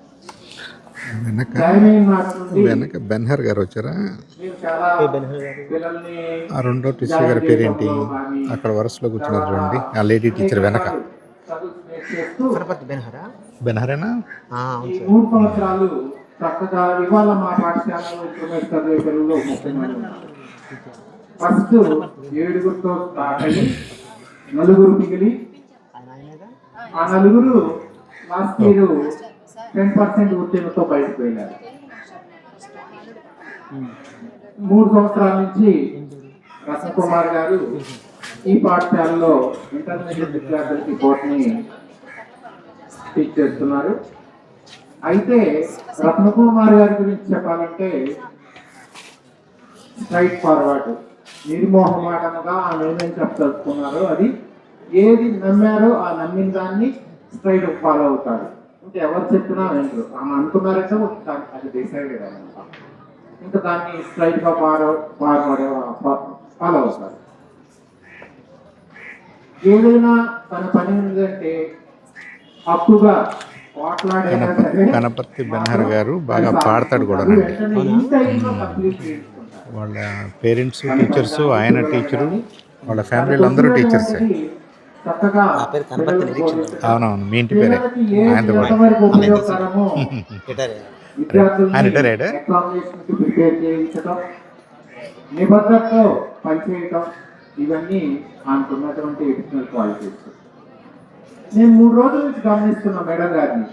వెనక బెన్హర్ గారు వచ్చారా? ఆ రెండో టీచర్ గారి పేరేంటి? అక్కడ వరుసలో కూర్చున్నారు చూడండి, ఆ లేడీ టీచర్ వెనక. బెన్హరేనా? 3 సంవత్సరాలు చక్కగా ఇవాళ మా పాఠశాలలో ఇంటర్మీడియట్ చదివే పిల్లలు ఫస్ట్ 7గురితో స్టార్ట్ అయ్యి 4 మిగిలి, ఆ 4 లాస్ట్ ఇయర్ 10% ఉత్తీర్ణతో బయటకు వెళ్ళారు. 3 సంవత్సరాల నుంచి రత్నకుమార్ గారు ఈ పాఠశాలలో ఇంటర్మీడియట్ విద్యార్థులకి బోటనీ టీచ్ చేస్తున్నారు. అయితే రత్నకుమార్ గారి గురించి చెప్పాలంటే స్ట్రైట్ ఫార్వర్డ్, నిర్మోహమాటంగా ఆమె ఏమేమి చెప్పదలుచుకున్నారో అది ఏది నమ్మారో ఆ నమ్మిన దాన్ని స్ట్రైట్ ఫాలో అవుతారు. ఇంకా ఎవరు చెప్పినా వినరు. ఆమె అనుకున్నారంటే అది డిసైడ్ అయ్యారనమాట. ఇంకా దాన్ని స్ట్రైట్ గా ఫాలో అవుతారు. ఏదైనా తన పని ఉందంటే అప్పుగా కనపర్తి బెన్హర్ గారు బాగా పాడతాడు కూడా. వాళ్ళ పేరెంట్స్ టీచర్స్, ఆయన టీచరు, వాళ్ళ ఫ్యామిలీలో అందరూ టీచర్సే. చక్కగా పిల్లలకు బోధించడం, అవునవును, మీ ఇంటి పేరే. పిల్లలకి ఏది ఆయనది కూడా. ఎంతవరకు ఉపయోగకరమో ఆయన రిటైర్డ్. ఎగ్జామినేషన్కి ప్రిపేర్ చేయించడం, నిబద్ధతతో పనిచేయటం, ఇవన్నీ ఆయనకున్నటువంటి ఎడిషనల్ క్వాలిటీస్. నేను 3 రోజుల నుంచి గమనిస్తున్నా మేడం గారిని.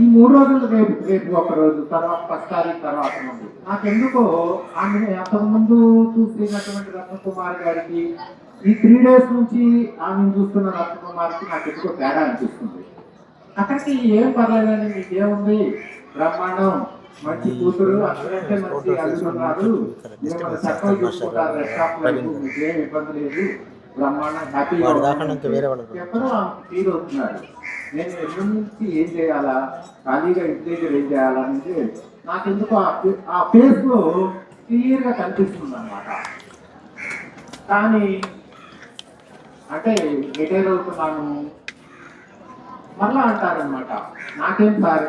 ఈ 3 రోజులు రేపు ఒక రోజు తర్వాత 10 తారీఖు తర్వాత నుండి నాకెందుకో ఆమె అంతకుముందు చూసినటువంటి రత్నకుమార్ గారికి ఈ 3 days నుంచి ఆమెను చూస్తున్న రత్నకుమార్కి నాకు ఎందుకో తేడా అనిపిస్తుంది. అక్కడికి ఏం పర్లేదని మీకు ఏముంది, బ్రహ్మాండం, మంచి కూతురు, అందరంటే మంచి అల్లుడున్నారు, మిమ్మల్ని చక్కగా చూసుకుంటారు, రెస్టారెంట్ లైఫ్ మీకు ఏం ఇబ్బంది లేదు, బ్రహ్మాండం, హ్యాపీగా ఎక్కడో ఆమె ఫీల్ అవుతున్నారు. నేను ఎన్నో నుంచి ఏం చేయాలా, ఖాళీగా ఇంటి దగ్గర ఏం చేయాలా అంటే నాకెందుకు ఆ ఫేస్ లో క్లియర్గా కనిపిస్తుంది అన్నమాట. కానీ అంటే రిటైర్ అవుతున్నాను మళ్ళా అంటారనమాట, నాకేం సార్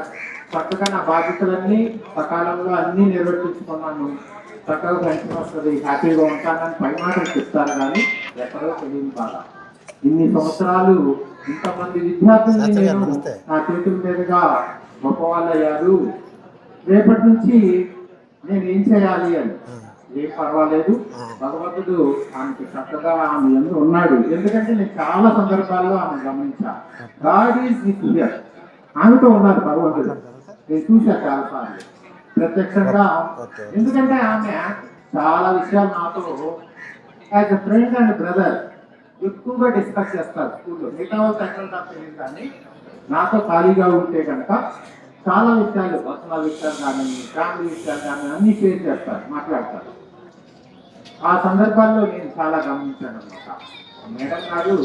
చక్కగా నా బాధ్యతలన్నీ సకాలంలో అన్నీ నిర్వర్తించుకున్నాను, చక్కగా పెన్షన్ వస్తుంది, హ్యాపీగా ఉంటానని పై మాటలు చెప్తారు, కానీ ఎక్కడో తెలియదు బాగా. ఇన్ని సంవత్సరాలు ఇంతమంది విద్యార్థుల్ని నేను నా చేతుల మీదుగా గొప్పవాళ్ళు అయ్యారు, రేపటి నుంచి నేను ఏం చేయాలి అని. ఏం పర్వాలేదు, భగవంతుడు ఆమెకి చక్కగా ఆమె ఎందుకు ఉన్నాడు. ఎందుకంటే నేను చాలా సందర్భాల్లో ఆమె గమనించా, గాడ్ ఈజ్ విత్ హియర్, ఆమెతో ఉన్నారు భగవంతుడు. నేను చూసా చాలా సార్లు ప్రత్యక్షంగా. ఎందుకంటే ఆమె చాలా విషయాలు నాతో as a friend and brother ఎక్కువగా డిస్కస్ చేస్తారు స్కూల్లో. మిగతా వాళ్ళు ఎక్కడ తెలియదు, కానీ నాతో ఖాళీగా ఉంటే కనుక చాలా విషయాలు, పర్సనల్ విషయాలు కానీ ఫ్యామిలీ విషయాలు కానీ అన్ని షేర్ చేస్తారు, మాట్లాడతారు. ఆ సందర్భాల్లో నేను చాలా గమనించాను అనమాట. మేడం గారు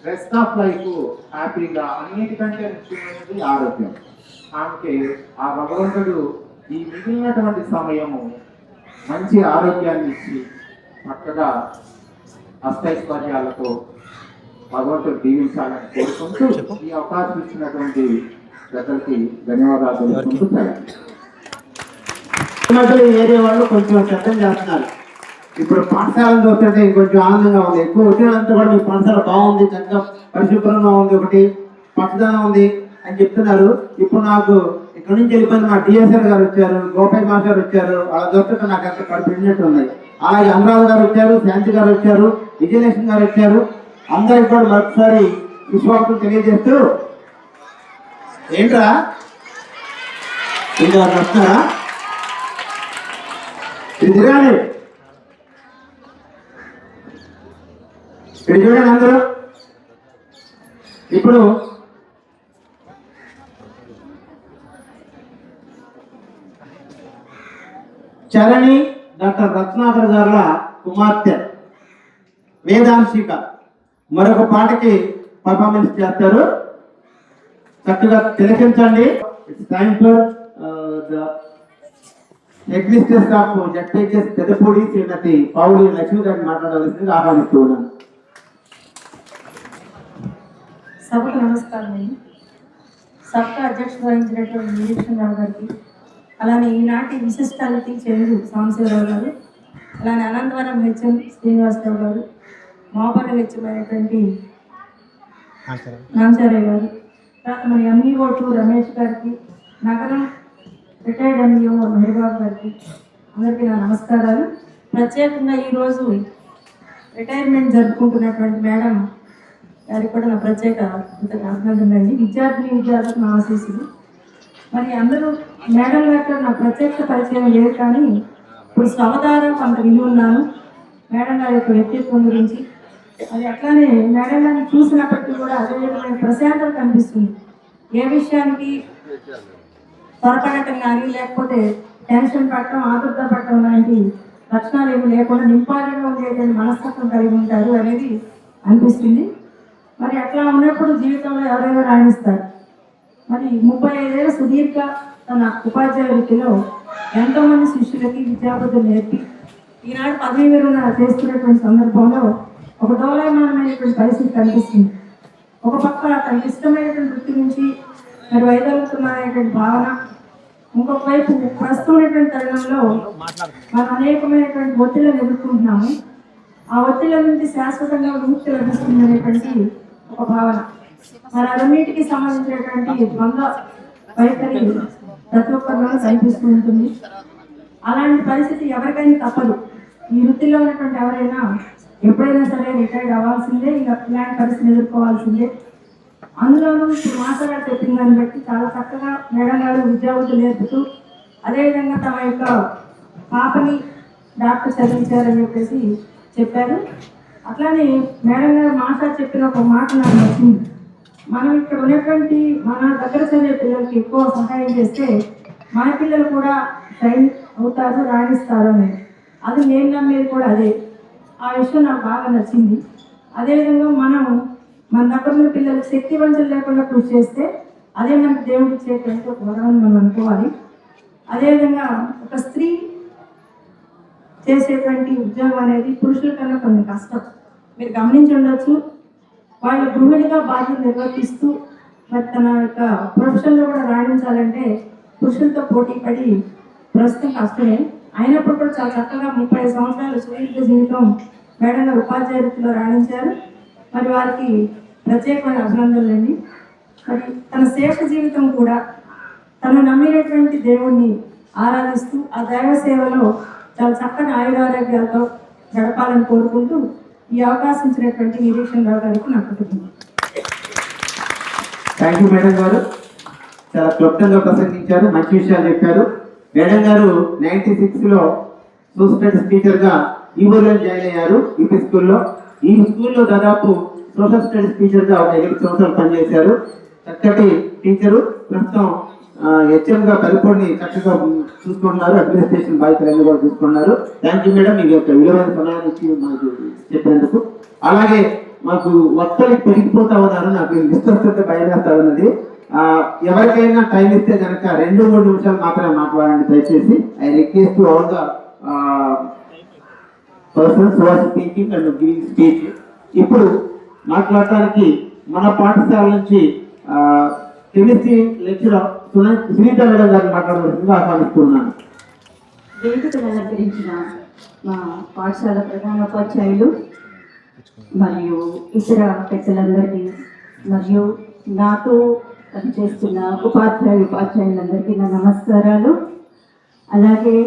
రెస్ట్ ఆఫ్ లైఫ్ హ్యాపీగా, అన్నిటికంటే ముఖ్యమైనది ఆరోగ్యం. ఆమెకి ఆ భగవంతుడు ఈ మిగిలినటువంటి సమయము మంచి ఆరోగ్యాన్ని ఇచ్చి చక్కగా అష్టైశ్వర్యాలతో భగవంతుడు దీవించాలని కోరుకుంటూ ఈ అవకాశం ఇచ్చినటువంటి ప్రజలకి ధన్యవాదాలు తెలుపుకుంటూ ఏరియా వాళ్ళు కొంచెం శబ్దం చేస్తున్నారు. ఇప్పుడు పాఠశాలను చూస్తుంటే ఇంకొంచెం ఆనందంగా ఉంది. ఎక్కువ వచ్చినంతా కూడా మీ పాఠశాల బాగుంది, చక్కగా పరిశుభ్రంగా ఉంది, ఒకటి పచ్చదనం ఉంది అని చెప్తున్నారు. ఇప్పుడు నాకు ఇక్కడ నుంచి వెళ్ళిపోయిన మా డిఎస్ఆర్ గారు వచ్చారు, గోపాల్ మాస్టర్ వచ్చారు, వాళ్ళ దొరకక నాకు అంత కడుపు ఉన్నాయి. అలాగే అనురాధ గారు వచ్చారు, శాంతి గారు వచ్చారు, విజయలక్ష్మి గారు వచ్చారు. అందరికి కూడా మరొకసారి విశ్వాసం తెలియజేస్తూ, ఏంట్రా ఇంకా వస్తున్నారా, ఇది తిరగాలి, ఇక్కడ చూడండి అందరూ. ఇప్పుడు చరణి డాక్టర్ రత్నాకర్ గారుల కుమార్తె వేదాంశిక మరొక పాటకి పర్ఫార్మెన్స్ చేస్తారు. చక్కగా తిలకించండి. It's time for the existence of ZPHS Peddapudi Shrimati Pavuli Lakshmi గారిని మాట్లాడవలసింది ఆహ్వానిస్తూ ఉన్నాను. సభకు నమస్కారం అండి. సభకు అధ్యక్షుడు వహించినటువంటి నిరీక్షణరావు గారికి, అలానే ఈనాటి విశిష్ట అతిథి చెందు సాంబశివరావు గారు, అలానే అనంతవరం హెచ్ఎం శ్రీనివాసరావు గారు, మాపల్లి హెచ్ఎం అయినటువంటి నాంచారయ్య గారు, తర్వాత మన ఎంఈఓ2 రమేష్ గారికి, నగరం రిటైర్డ్ ఎంఈఓ హరిబాబు గారికి, అందరికీ నా నమస్కారాలు. ప్రత్యేకంగా ఈరోజు రిటైర్మెంట్ జరుపుకుంటున్నటువంటి మేడం గారికి కూడా నా ప్రత్యేక అభినందనలండి. విద్యార్థులకు నా ఆశీస్సులు. మరి అందరూ మేడం గారితో నా ప్రత్యేక పరిచయం లేదు, కానీ ఇప్పుడు స్వవతారం కొంత విని ఉన్నాను మేడం గారి యొక్క వ్యక్తిత్వం గురించి. అది అట్లానే మేడం గారిని చూసినప్పటికీ కూడా అదే విధమైన ప్రశాంతత కనిపిస్తుంది. ఏ విషయానికి త్వరపడటం కానీ, లేకపోతే టెన్షన్ పడటం, ఆదుర్ద పడటం లాంటి లక్షణాలు ఏమి లేకుండా నింపాదిగా ఉండేటువంటి మనస్తత్వం కలిగి ఉంటారు అనేది అనిపిస్తుంది. మరి అట్లా ఉన్నప్పుడు జీవితంలో ఎవరైనా రాణిస్తారు. మరి 35 ఏళ్ళ సుదీర్ఘ తన ఉపాధ్యాయ వృత్తిలో ఎంతోమంది శిష్యులకి విద్యాబుద్ధులు నేర్పి ఈనాడు పదవి విరమణ చేస్తున్నటువంటి సందర్భంలో ఒక డోలాయమానమైనటువంటి పరిస్థితి కనిపిస్తుంది. ఒక పక్క తనకి ఇష్టమైనటువంటి వృత్తి నుంచి మరి వైదొలుగుతున్నారనేటువంటి భావన, ఇంకొక వైపు ప్రస్తుతమైనటువంటి తరుణంలో మనం అనేకమైనటువంటి ఒత్తిళ్లను ఎదుర్కొంటున్నాము. ఆ ఒత్తిళ్ళ నుంచి శాశ్వతంగా విముక్తి లభిస్తుంది అనేటువంటి ఒక భావన. మరి అన్నిటికీ సంబంధించినటువంటి ద్వంద్వ వైఖరి ప్రతి ఒక్కరిలో కనిపిస్తూ ఉంటుంది. అలాంటి పరిస్థితి ఎవరికైనా తప్పదు. ఈ వృత్తిలో ఉన్నటువంటి ఎవరైనా ఎప్పుడైనా సరే రిటైర్డ్ అవ్వాల్సిందే, ఇక ఇలాంటి పరిస్థితిని ఎదుర్కోవాల్సిందే. అందులోనూ ఇప్పుడు మాస్టర్ గారు చెప్పిన దాన్ని బట్టి చాలా చక్కగా మేడం గారు విద్యార్థులు నేర్పుతూ, అదేవిధంగా తమ యొక్క పాపని డాక్టర్ చదివించారని చెప్పేసి చెప్పారు. అట్లానే మేడం గారు మాస్టర్ చెప్పిన ఒక మాట నాకు నచ్చింది. మనం ఇక్కడ ఉన్నటువంటి మన దగ్గర చదివే పిల్లలకి ఎక్కువ సహాయం చేస్తే మన పిల్లలు కూడా ట్రైన్ అవుతారు, రాణిస్తారు అని. అది నేను నమ్మేది కూడా అదే. ఆ విషయం నాకు బాగా నచ్చింది. అదేవిధంగా మనం మన దగ్గర ఉన్న పిల్లలకు శక్తి వంచన లేకుండా కృషి చేస్తే అదే మనకు దేవుడు ఇచ్చేటువంటి ఒక వరం మనం అనుకోవాలి. అదేవిధంగా ఒక స్త్రీ చేసేటువంటి ఉద్యోగం అనేది పురుషుల కన్నా కొంచెం కష్టం. మీరు గమనించి ఉండొచ్చు. వాళ్ళు గృహిణిగా బాధ్యత నిర్వర్తిస్తూ మరి తన యొక్క ప్రొఫెషన్లో కూడా రాణించాలంటే పురుషులతో పోటీ పడి ప్రస్తుతం కష్టమే. అయినప్పుడు కూడా చాలా చక్కగా 35 సంవత్సరాలు సుదీర్ఘ జీవితం మేడం గారు ఉపాధ్యాయ వృత్తిలో రాణించారు. మరి వారికి ప్రత్యేకమైన అభినందనలండి. మరి తన సేవ జీవితం కూడా తను నమ్మినటువంటి దేవుణ్ణి ఆరాధిస్తూ ఆ దైవ సేవలో చాలా చక్కని ఆయురారోగ్యాలతో గడపాలని కోరుకుంటూ ఈ అవకాశం ఇచ్చినటువంటి నిరీక్షణ రావు గారికి నా కృతజ్ఞతలు. థ్యాంక్ యూ మేడం గారు. చాలా క్లుప్తంగా ప్రసంగించారు, మంచి విషయాలు చెప్పారు. మేడం గారు 96లో సోషల్ టీచర్గా ఈ ఊరిలో జాయిన్ అయ్యారు. యూపీ స్కూల్లో. ఈ స్కూల్లో దాదాపు సోషల్ స్టడీస్ టీచర్గా ఒక 8 సంవత్సరాలు పనిచేశారు. చక్కటి టీచరు. ప్రస్తుతం హెచ్ఎంగా పరిపూర్ణి చక్కగా చూసుకుంటున్నారు. అడ్మినిస్ట్రేషన్ బాధ్యతలన్నీ కూడా చూసుకున్నారు. థ్యాంక్ యూ మేడం, మీ యొక్క విలువైన సమయాన్ని ఇచ్చి మాకు చెప్పినందుకు. అలాగే మాకు వక్తలు పెరిగిపోతా ఉన్నారు. నాకు లిస్ట్ వస్తుంటే భయమేస్తా ఉన్నది. ఎవరికైనా టైం ఇస్తే కనుక 2-3 నిమిషాలు మాత్రమే మాట్లాడండి దయచేసి. I request to all the persons who are speaking and giving speech. ఇప్పుడు మాట్లాడటానికి మన పాఠశాల నుంచి కెమిస్ట్రీ లెక్చరర్ సునీత మేడం గారిని మాట్లాడవలసిందిగా ఆహ్వానిస్తున్నాను. వేదికను అలంకరించిన మా పాఠశాల ప్రధానోపాధ్యాయులు మరియు ఇతర పెద్దలందరికీ మరియు నాతో పనిచేస్తున్న ఉపాధ్యాయులందరికీ నా నమస్కారాలు. అలాగే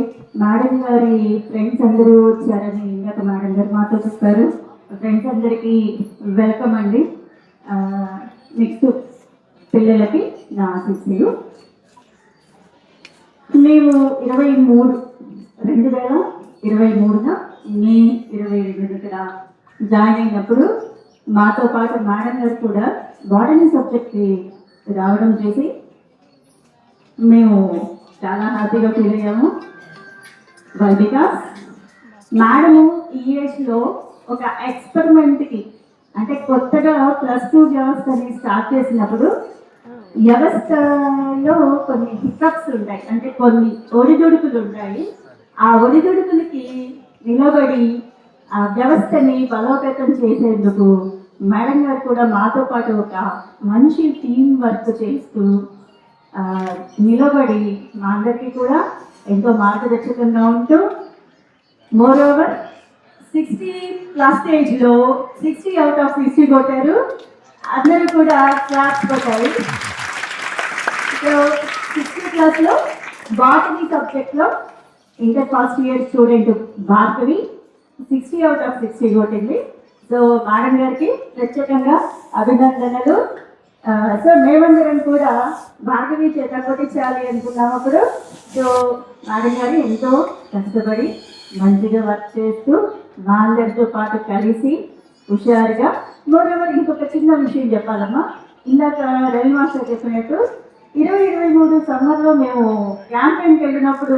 మేడం గారి ఫ్రెండ్స్ అందరూ వచ్చారని ఇందాక మేడం గారు మాతో చెప్పారు. ఫ్రెండ్స్ అందరికీ వెల్కమ్ అండి. నెక్స్ట్ పిల్లలకి నా ఆశీస్సులు. మేము 2023న మే 22 ఇక్కడ జాయిన్ అయినప్పుడు మాతో పాటు మేడం గారు కూడా బాటనీ సబ్జెక్ట్కి రావడం చేసి మేము చాలా హ్యాపీగా ఫీల్ అయ్యాము. బికాస్ మేడము ఈ ఏజ్లో ఒక ఎక్స్పెరిమెంట్కి అంటే కొత్తగా +2 వ్యవస్థని స్టార్ట్ చేసినప్పుడు వ్యవస్థలో కొన్ని హికప్స్ ఉంటాయి, అంటే కొన్ని ఒడిదుడుకులు ఉంటాయి. ఆ ఒడిదుడుకులకి నిలబడి ఆ వ్యవస్థని బలోపేతం చేసేందుకు మేడం గారు కూడా మాతో పాటు ఒక మంచి టీం వర్క్ చేస్తూ నిలబడి మా అందరికీ కూడా ఎంతో మార్గదర్శకంగా ఉంటూ మోరోవర్ 60+ స్టేజ్లో 60 out of 60 కొట్టారు. అందరూ కూడా క్లాప్స్ కొట్టారు. సో 60+లో బాటనీ సబ్జెక్ట్లో inter first year student Bhargavi 60 out of 60 కొట్టింది. సో మేడం గారికి ప్రత్యేకంగా అభినందనలు. సో మేమందరం కూడా భార్గవి చేత కొట్టించాలి అనుకున్నాము అప్పుడు. సో మేడం గారు ఎంతో కష్టపడి మంచిగా వర్క్ చేస్తూ మా అందరితో పాటు కలిసి హుషారుగా. మరోవర్ ఇంకొక చిన్న విషయం చెప్పాలమ్మా. ఇందాక రవి మాస్టర్ చెప్పినట్టు 2023 సమ్మర్లో మేము క్యాంపెయిన్కి వెళ్ళినప్పుడు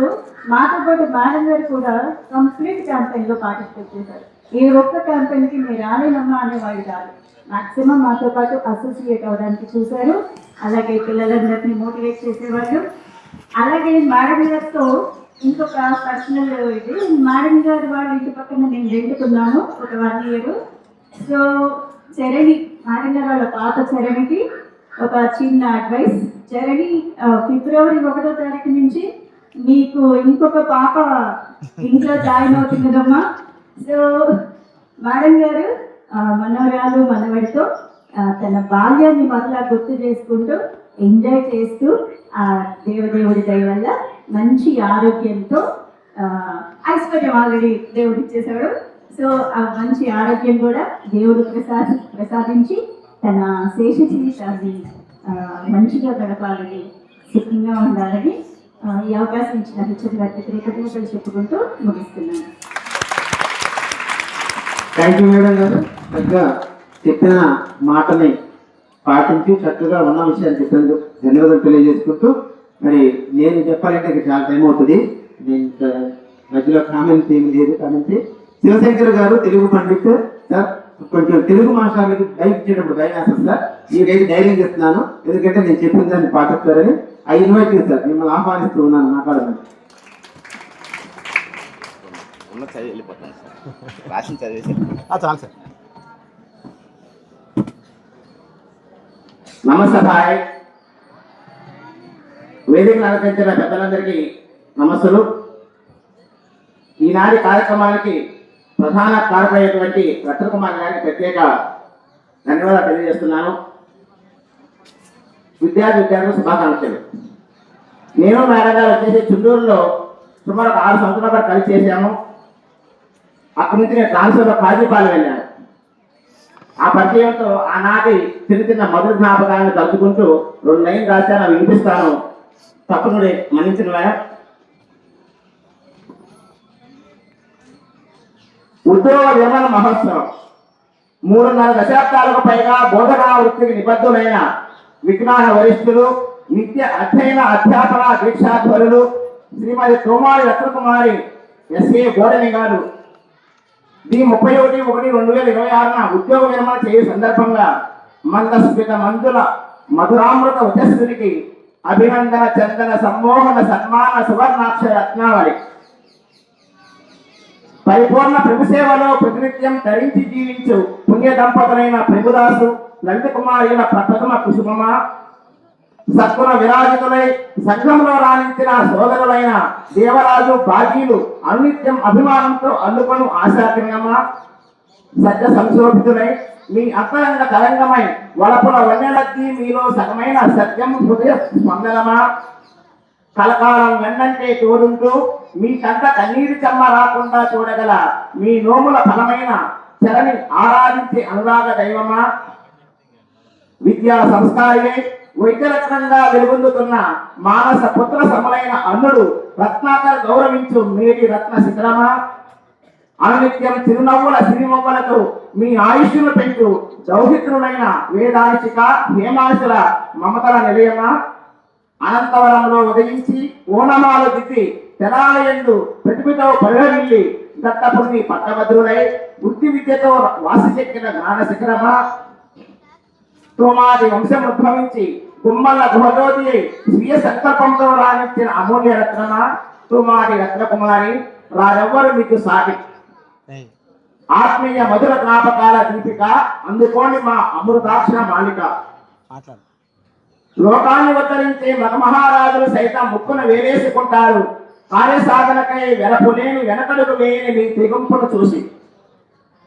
మాతో పాటు మేడం గారు కూడా కంప్లీట్ క్యాంపెయిన్లో పార్టిసిపేట్ చేశారు. ఏ ఒక్క క్యాంపెయిన్కి మీరు రాలేనమ్మా అనేవాళ్ళు కాదు. మ్యాక్సిమం మాతో పాటు అసోసియేట్ అవ్వడానికి చూశారు. అలాగే పిల్లలందరినీ మోటివేట్ చేసేవాళ్ళు. అలాగే మేడం గారితో ఇంకొక పర్సనల్ ఇది, మేడం గారు వాళ్ళ ఇంటి పక్కన నేను రెండుకున్నాను ఒక 1 year. సో చరణి మేడం గారు వాళ్ళ పాత చరణికి ఒక చిన్న అడ్వైస్. చరణి ఫిబ్రవరి 1వ తారీఖు నుంచి మీకు ఇంకొక పాప ఇంట్లో జాయిన్ అవుతుంది కదమ్మా. సో మేడం గారు మనవరాలు మనవడితో తన బాల్యాన్ని మరలా గుర్తు చేసుకుంటూ ఎంజాయ్ చేస్తూ దేవదేవుడి దయ వల్ల మంచి ఆరోగ్యంతో ఐశ్వర్యం ఆల్రెడీ దేవుడు ఇచ్చేశాడు. సో ఆ మంచి ఆరోగ్యం కూడా దేవుడు ప్రసాదించి తన శేష జీవితాన్ని మంచిగా గడపాలని సుఖంగా ఉండాలని ఈ అవకాశం ఇచ్చిన హెచ్ఎం గారికి కృతజ్ఞతలు చెప్పుకుంటూ ముగిస్తున్నాను. థ్యాంక్ యూ మేడం గారు. చక్కగా చెప్పిన మాటని పాటించి చక్కగా ఉన్న విషయాన్ని చెప్పేందుకు ధన్యవాదాలు తెలియజేసుకుంటూ, మరి నేను చెప్పాలంటే ఇంకా చాలా టైం అవుతుంది. నేను మధ్యలో కామెంట్ ఏమి లేదు. కాబట్టి శివశంకర్ గారు తెలుగు పండిత్ సార్, కొంచెం తెలుగు మాస్టర్లకి బైక్ ఇచ్చేటప్పుడు భయం వేస్తుంది సార్. మీకైతే ధైర్యం చేస్తున్నాను, ఎందుకంటే నేను చెప్పిన దాన్ని పాటిస్తారని. ఐ ఇన్వైట్ చేస్తారు, మిమ్మల్ని ఆహ్వానిస్తూ ఉన్నాను మాట్లాడమని. వెళ్ళిపోతాను సార్, రాసిన చదివేసి చాలు సార్. నమస్తే భాయ్. వేదికను అలంకరించిన పెద్దలందరికీ నమస్సులు. ఈనాటి కార్యక్రమానికి ప్రధాన కారకులైనటువంటి రత్నకుమార్ గారికి ప్రత్యేక ధన్యవాదాలు తెలియజేస్తున్నాను. విద్యార్థులకు శుభాకాంక్షలు. నేను మేడం గారు వచ్చేసి చుండూరులో సుమారు 6 సంవత్సరాల పాటు కలిసి చేశాము. అక్కడి నుంచి నేను ట్రాన్స్ఫర్లో కాజీపాలెం వెళ్ళాను. ఆ పరిచయంతో ఆనాటి చిన్న చిన్న మధుర జ్ఞాపకాలను తలుచుకుంటూ 2 లైన్లు రాశాను, అవి వినిపిస్తాను. తప్పనుడే మన్నించిన ఉద్యోగ విరమణ మహోత్సవం 3.5 దశాబ్దాలకు పైగా బోధనా వృత్తికి నిబద్ధులైన విజ్ఞాన వరిష్ఠులు, నిత్య అధ్యయన అధ్యాపన దీక్షాధ్వరులు శ్రీమతి తోమారి రత్నకుమారి ఎస్ఏ బోడని గారు ది 31/1/2026 ఉద్యోగ విరమణ చేయు సందర్భంగా మందస్మిత మందుల మధురామృత ఉజస్సునికి అభినందన చందన సమ్మోహన సన్మాన సువర్ణాక్ష రత్నావళి. పరిపూర్ణ ప్రభు సేవలో ప్రతినిత్యం ధరించి జీవించు పుణ్య దంపతులైన ప్రభుదాసు లలిత కుమారుల ప్రథమ కుసుమ, సత్గుణ విరాజితులై సంఘంలో రాణించిన సోదరులైన దేవరాజు బాజీలు అనునిత్యం అభిమానంతో అల్లుకొను ఆశాకిరణమా, సత్య సంశోభితులై మీ అంతరంగ తరంగమై వలపుల వన్నెలద్ది మీలో సగమైన సత్యం హృదయ స్పందనమా, కలకాలం వెన్నంటే తోడుంటూ మీ కంట కన్నీటి చెమ్మ రాకుండా చూడగల మీ నోముల ఫలమైన చరణి ఆరాధించే అనురాగ దైవమా, విద్యా సంస్కారియై వైద్యరత్నంగా వెలుగొందుతున్న మానస పుత్ర సమలైన అన్నుడు రత్నాకర్ గౌరవించు మేటి రత్న శిఖరమా, అనునిత్యం చిరునవ్వుల సిరిమవ్వలతో మీ ఆయుష్ను పెంచు దౌహిత్రులైన వేదాంశిక హేమాశుల మమతల నిలయమా, అనంతవరంలో ఉదయించి ఓనమాలు దిద్ది తెనాలయందు ప్రతిభతో పరిహరిల్లి దత్తపుణ్ణి పట్టభద్రులై వృత్తి విద్యతో వాసి చెక్కిన జ్ఞాన శిఖరమా, తోమాది వంశం ఉద్భవించి గుమ్మల గుహజ్యోతి స్వీయ సంకల్పంతో రాణించిన అమూల్య రత్నమా, తోమాది రత్నకుమారి రారెవ్వరు మీకు సాటి. ఆత్మీయ మధుర జ్ఞాపకాల దీపిక అందుకోని మా అమృతాక్షర మాలిక. లోకాన్ని ఉద్ధరించే మగమహారాజులు సైతం ముక్కున వేలేసుకుంటారు కార్యసాధనకై వెనపులేని వెనకడుగు వేయని మీ తెగుంపును చూసి.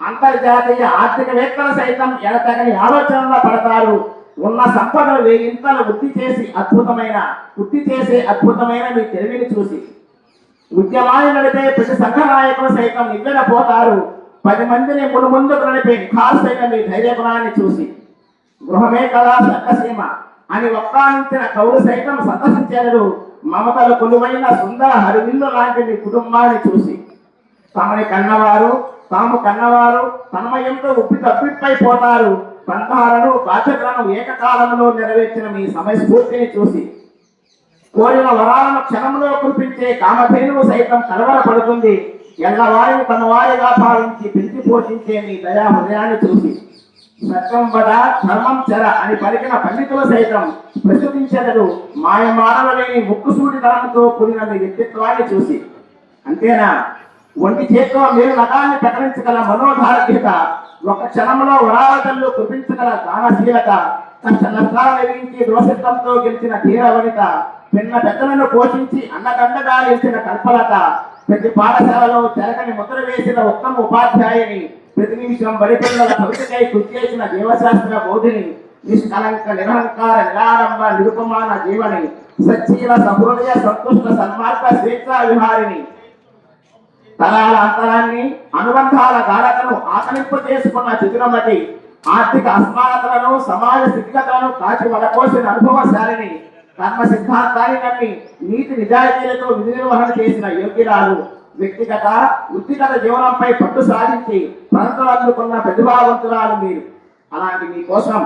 అంతర్జాతీయ ఆర్థికవేత్తలు సైతం ఎడతగని ఆలోచనలో పడతారు. ఉన్న సంపదను వేయింతలు వృద్ధి చేసే అద్భుతమైన మీ తెలివిని చూసి. ఉద్యమాన్ని నడిపే ప్రతి సంఘ నాయకులు సైతం నివ్వెరపోతారు 10 మందిని ముందుకు నడిపే నిఖార్సైన మీ ధైర్యగుణాన్ని చూసి. గృహమే కదా సక్కసీమ అని ఒక్కానించిన కౌలు సైతం సంతసించారు మమతలు కొలువైన సుందర హరివిల్లు లాంటి మీ కుటుంబాన్ని చూసి. తాము కన్నవారు తన్మయంతో తప్పిపోతారు. బంధాలను బాధ్యతలను ఏకకాలంలో నెరవేర్చిన మీ సమయస్ఫూర్తిని చూసి. కోరిన వరాలను క్షణంలో కురిపించే కామధేనువు సైతం కలవరపడుతుంది ఎల్లవారిని తన వారిగా భావించి పెంచి పోషించే మీ దయా హృదయాన్ని చూసి. సత్యం వద ధర్మం చెర అని పలికిన పండితులు సైతం ప్రస్తుతించెదరు మాయమానవ లేని ముక్కుసూడితనంతో కూడిన మీ వ్యక్తిత్వాన్ని చూసి. అంతేనా, ఒంటి చేతితో మీరు నగాన్ని ప్రకటించగల మనోధార్యత, ఒక క్షణంలో వరాలతల్లో కురిపించగల దానశీలత, కష్ట నష్టాలు నిర్మించి దోషత్వంతో గెలిచిన ధీరవనిత, పిన్న పెద్దలను పోషించి అన్నదండగా నిలిచిన కల్పలత, ప్రతి పాఠశాలలో చెరకని ముద్ర వేసిన ఉత్తమ ఉపాధ్యాయుని, ప్రతి నిమిషం బడిపిల్లల భవితకై కృషి చేసిన జీవశాస్త్ర బోధిని, నిష్కలంక నిరహంకార నిరాడంబ నిరుపమాన జీవని, సచ్చీల సహృదయ సంతుష్ట సన్మార్గ స్వేచ్ఛా విహారిని, తరాల అంతరాన్ని అనుబంధాల గాఢతను ఆకలింప చేసుకున్న చిత్రమతి, ఆర్థిక అసమానతలను సమాజ స్థితిగతులను కాచి వలపోసిన అనుభవశాలిని, కర్మ సిద్ధాంతాన్ని నమ్మి నీతి నిజాయితీలతో విధి నిర్వహణ చేసిన యోగ్యురాలు, వ్యక్తిగత వృత్తిగత జీవనంపై పట్టు సాధించి ప్రజలు అందుకున్న ప్రతిభావంతురాలు మీరు. అలాంటి మీకోసం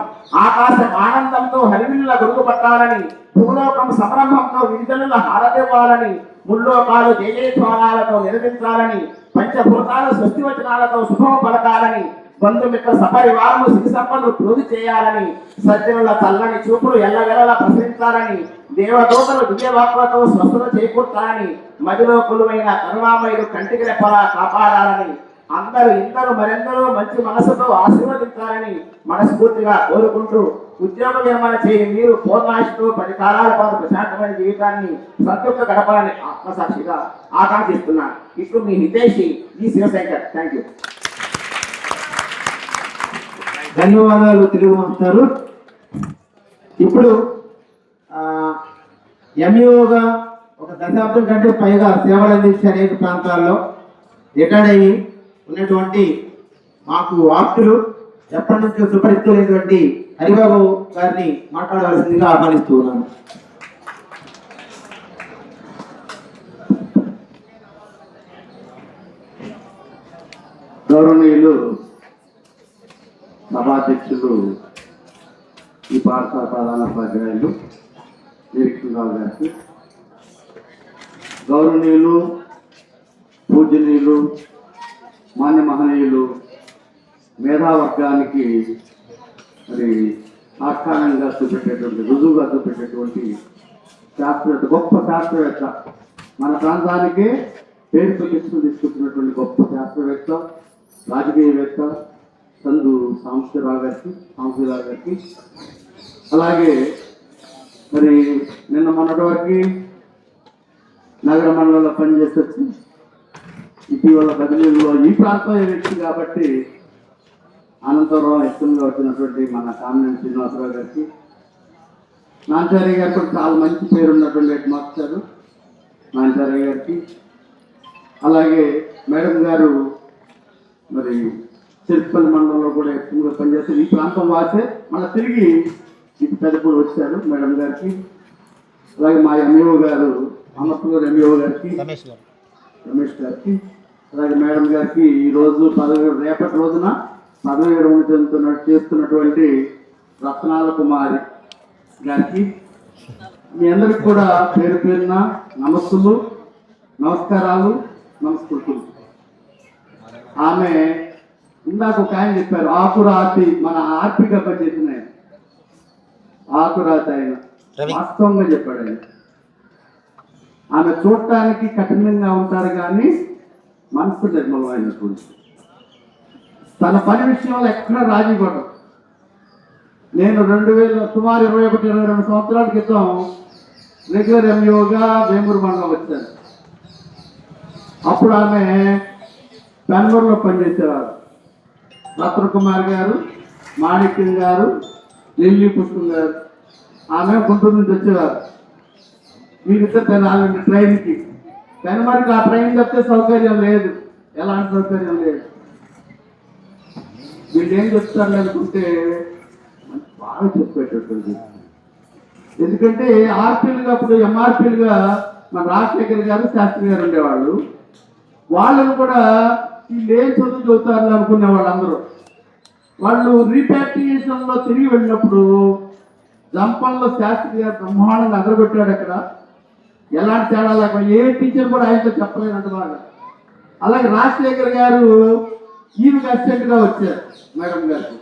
ఆకాశం ఆనందంతో హరివిల్లుల గొడుగు పట్టాలని, భూలోకం సంరంభంతో విడుదల హారతివ్వాలని, ముల్లోకాలు జయజయధ్వానాలతో నిర్మించాలని, పంచభూతాలు స్వస్తి వచనాలతో శుభం పలకాలని, బంధుమిత్ర సపరివారము సిరి సంపదలు ప్రోధి చేయాలని, సజ్జనుల చల్లని చూపులు ఎల్లవెల్లలా ప్రసరించాలని, దేవదూతలు దివ్యవాకులతో స్వస్థత చేకూర్చాలని, మదిలో కొలువైన కరుణామయుడు కంటికి రెప్పలా కాపాడాలని, ఇందరూ మరెందరూ మంచి మనసుతో ఆశీర్వదించాలని మనస్ఫూర్తిగా కోరుకుంటూ, ఉద్యోగ విరమణ చేయని మీరు పూర్ణాశతో 10 కాలాల పాటు ప్రశాంతమైన జీవితాన్ని సంతృప్త గడపాలని ఆత్మసాక్షిగా ఆకాంక్షిస్తున్నాను. ఇప్పుడు మీ హితేషి జి శివశంకర్. Thank you. ధన్యవాదాలు తెలుగు మాస్టారు. ఇప్పుడు ఎంఈఓగా 1 దశాబ్దం కంటే పైగా సేవలు అందించే అనేక ప్రాంతాల్లో రిటైర్డ్ అయ్యి ఉన్నటువంటి మాకు ఆప్తులు ఎప్పటి నుంచో సుపరిచితులైనటువంటి హరిబాబు గారిని మాట్లాడవలసిందిగా ఆహ్వానిస్తూ ఉన్నాను. గౌరవనీయులు సభాధ్యక్షులు, ఈ పాఠశాల ప్రధానోపాధ్యాయులు నిరీక్షణరావు గారికి, గౌరవనీయులు పూజనీయులు మాన్య మహనీయులు మేధావర్గానికి మరి సాక్షాంగా చూపెట్టేటువంటి, రుజువుగా చూపెట్టేటువంటి శాస్త్రవేత్త, గొప్ప శాస్త్రవేత్త, మన ప్రాంతానికి పేరు ప్రతిష్టలు తీసుకొచ్చినటువంటి గొప్ప శాస్త్రవేత్త, రాజకీయవేత్త చందు సాంబశివరావు గారికి, అలాగే మరి నిన్న మొన్నటి వరకు నగర మండలంలో పనిచేసొచ్చి ఇటీవల బదిలీలో ఈ ప్రాంతం వ్యక్తి కాబట్టి అనంతపురం ఎస్ఎంగా వచ్చినటువంటి మన కామినేని శ్రీనివాసరావు గారికి, నాంచారి గారు కూడా చాలా మంచి పేరు ఉన్నటువంటి హెడ్ మాస్టర్ నాంచారి గారికి, అలాగే మేడం గారు మరి తిరుపతి మండలంలో కూడా ఎస్ఎంగా పనిచేస్తారు. ఈ ప్రాంతం వాసే మళ్ళీ తిరిగి ఇటు పెద్దపూడి వచ్చారు మేడం గారికి, అలాగే మా ఎంఈఓ గారు అమర్పూర్ ఎంఈఓ గారికి, రమేష్ గారికి, అలాగే మేడం గారికి ఈరోజు రేపటి రోజున పదవి విరమణ చేస్తున్నటువంటి రత్నాల కుమారి గారికి, మీ అందరికి కూడా పేరు పేరున నమస్కారాలు, నమస్కృతులు. ఆమె ఇందాక ఒక ఆయన చెప్పారు, ఆకురాతి, మన ఆర్పిగా పనిచేసిన ఆయన ఆకురాతి, ఆయన వాస్తవంగా చెప్పాడు. ఆయన ఆమె చూడటానికి కఠినంగా ఉంటారు కానీ మనసు నిర్మలమైనటువంటి, తన పని విషయంలో ఎక్కడ రాజీ పడదు. నేను 2000 సుమారు 21-22 సంవత్సరాల క్రితం రెగ్యులర్ ఎంఈఓగా వేమూరు మండలం వచ్చాను. అప్పుడు ఆమె బెంగళూరులో పనిచేసేవారు. రత్నకుమార్ గారు, మాణిక్యం గారు, లిల్లీ పుష్పం గారు, ఆమె గుంటూరు నుంచి వచ్చేవారు. మీరిద్దరు ట్రైన్కి కానీ మరి ఆ ట్రైన్ చెప్తే సౌకర్యం లేదు, ఎలాంటి సౌకర్యం లేదు. వీళ్ళు ఏం చెప్తారు అనుకుంటే బాగా చెప్పేటటువంటి, ఎందుకంటే ఆర్పీలుగా అప్పుడు ఎంఆర్పీలుగా మన రాజశేఖర్ గారు, శాస్త్రి గారు ఉండేవాళ్ళు. వాళ్ళను కూడా వీళ్ళు ఏం చదువు చదువుతారని అనుకునే వాళ్ళందరూ. వాళ్ళు రీపాట్రియేషన్లో తిరిగి వెళ్ళినప్పుడు జంపంలో శాస్త్రి గారు బ్రహ్మాండంగా అదరగొట్టాడు. అక్కడ ఎలాంటి తేడా లేకుండా ఏ టీచర్ కూడా ఆయనతో చెప్పలేనంత బాగా. అలాగే రాజశేఖర్ గారు ఈమెకి అసిస్టెంట్గా వచ్చారు మేడం గారికి.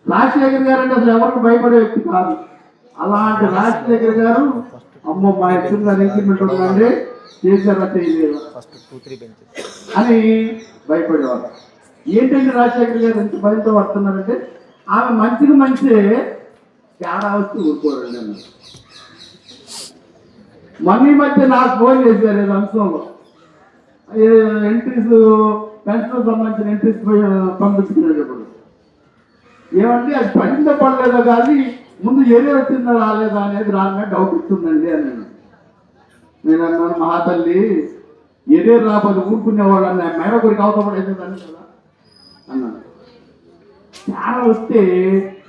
రాజశేఖర్ గారు అంటే అసలు ఎవరికి భయపడే వ్యక్తి కాదు. అలాంటి రాజశేఖర్ గారు అమ్మో మా ఎక్స్గా ఇంక్రిమెంట్ ఉందండి, చేశారా చేయలేదు అని భయపడేవారు. ఏంటంటే రాజశేఖర్ గారు ఎంత భయంతో పడుతున్నారంటే ఆమె మంచికి మంచి తేడా వస్తూ ఊరుకోరండి అన్నారు. మళ్ళీ మధ్య నాకు ఫోన్ చేశారు ఏదో అంశంలో, ఎంట్రీస్ పెన్షన్ సంబంధించిన ఎంట్రీస్ పంపించుకునేటప్పుడు ఏమంటే అది పడిందో పడలేదో కానీ ముందు ఏరియా వచ్చిందా రాలేదా అనేది రాగా డౌట్ ఇస్తుందండి అని నేను అన్నాను, మహాతల్లి ఏరియా రాకపోతే ఊరుకునేవాళ్ళు అన్న మేడ గురికి అవతపడేది కదా అన్నాను. చాలా వస్తే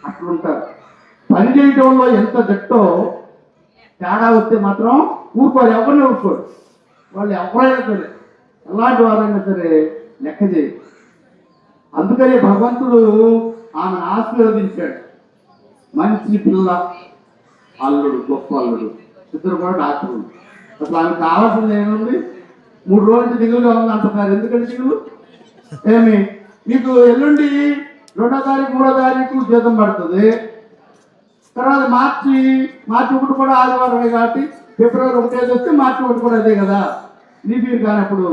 అట్లుంటారు. పని చేయటంలో ఎంత గట్టో తేడా వస్తే మాత్రం ఊరుకోరు, ఎవరిని ఊరుకోరు. వాళ్ళు ఎవరైనా సరే, ఎలాంటి వారైనా సరే లెక్క చేయి. అందుకని భగవంతుడు ఆమెను ఆశీర్వదించాడు. మంచి పిల్ల, అల్లుడు, గొప్ప అల్లుడు, ఇద్దరు కూడా డాక్టర్లు. అసలు ఆమెకు కావాల్సింది ఏముంది? 3 రోజులు దిగులుగా ఉంది అంటున్నారు. ఎందుకంటే దిగులు ఏమి, మీకు ఎల్లుండి 2వ తారీఖు 3వ తారీఖు జీతం పడుతుంది. తర్వాత మార్చి 1 కూడా ఆదివారమే కాబట్టి ఫిబ్రవరి 1 వస్తే మార్చి 1 కూడా అదే కదా నీఫీర్ కానప్పుడు.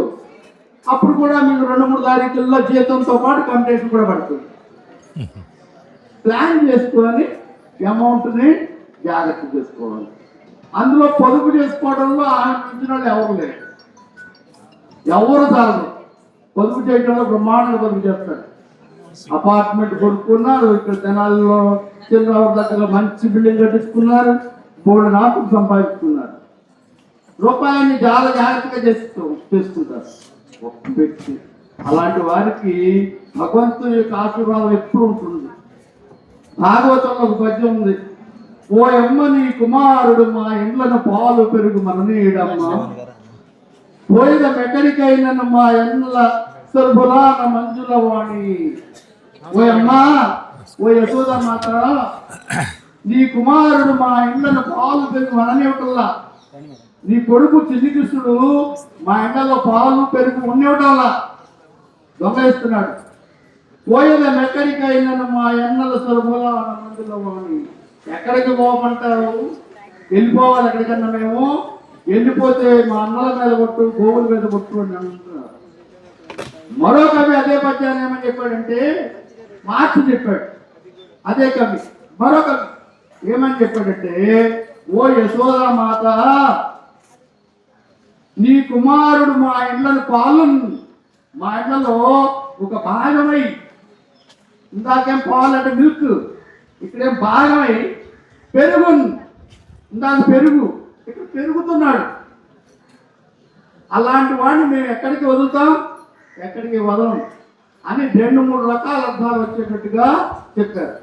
అప్పుడు కూడా మీకు 2-3 తారీఖుల్లో జీతంతో పాటు కంప్లీషన్ కూడా పడుతుంది. ప్లాన్ చేసుకొని అమౌంట్ని జాగ్రత్త చేసుకోవాలి. అందులో పొదుపు చేసుకోవడంలో ఆనందించిన వాళ్ళు ఎవరు లేరు, ఎవరు చాలు. పొదుపు చేయడంలో బ్రహ్మాండంగా పొదుపు చేస్తారు. అపార్ట్మెంట్ కొనుక్కున్నారు, ఇక్కడ జనాల్లో చిల్లర దగ్గర మంచి బిల్డింగ్ కట్టించుకున్నారు, 3 నాకులు సంపాదించుకున్నారు. రూపాయిని చాలా జాగ్రత్తగా చేసుకుంటారు ఒక వ్యక్తి. అలాంటి వారికి భగవంతుని యొక్క ఆశీర్వాదం ఎప్పుడు ఉంటుంది. భాగవతంలో ఒక పద్యం ఉంది, ఓ అమ్మ నీ కుమారుడు మా ఇండ్లను పాలు పెరుగు మననీయుడమ్మా, పోయిన మెక్కడికైన మా ఎండ్ల సర్బులాన మంజుల వాణి. ఓ అమ్మా, ఓ యశోదమాత, నీ కుమారుడు మా ఇండ్లను పాలు పెరుగు మననివ్వటల్లా, నీ కొడుకు చిన్ని కృష్ణుడు మా ఇండ్లలో పాలు పెరుగు ఉన్నివ్వటల్లా దొంగలిస్తున్నాడు. పోయిన మెక్కడికైనా మా ఎన్నల సర్బులాన మంజుల వాణి. ఎక్కడికి పోమంటారు? వెళ్ళిపోవాలి ఎక్కడికన్నా. మేము వెళ్ళిపోతే మా అన్నల మీద కొట్టు, గోవుల మీద కొట్టు అని అంటున్నారు. మరో కవి అదే పద్యాన్ని ఏమని చెప్పాడంటే మార్చి చెప్పాడు. అదే కవి మరో కవి ఏమని చెప్పాడంటే, ఓ యశోదామాత, నీ కుమారుడు మా ఇండ్లను పాలు, మా ఇండ్లలో ఒక భాగమై, ఇందాకేం పాలు అంటే మిల్క్, ఇక్కడేం భాగమై పెరుగు, ఇందాక పెరుగు, ఇక్కడ పెరుగుతున్నాడు. అలాంటి వాడిని మేము ఎక్కడికి వదులుతాం, ఎక్కడికి వదలం అని 2-3 రకాల అర్థాలు వచ్చేటట్టుగా చెప్పారు.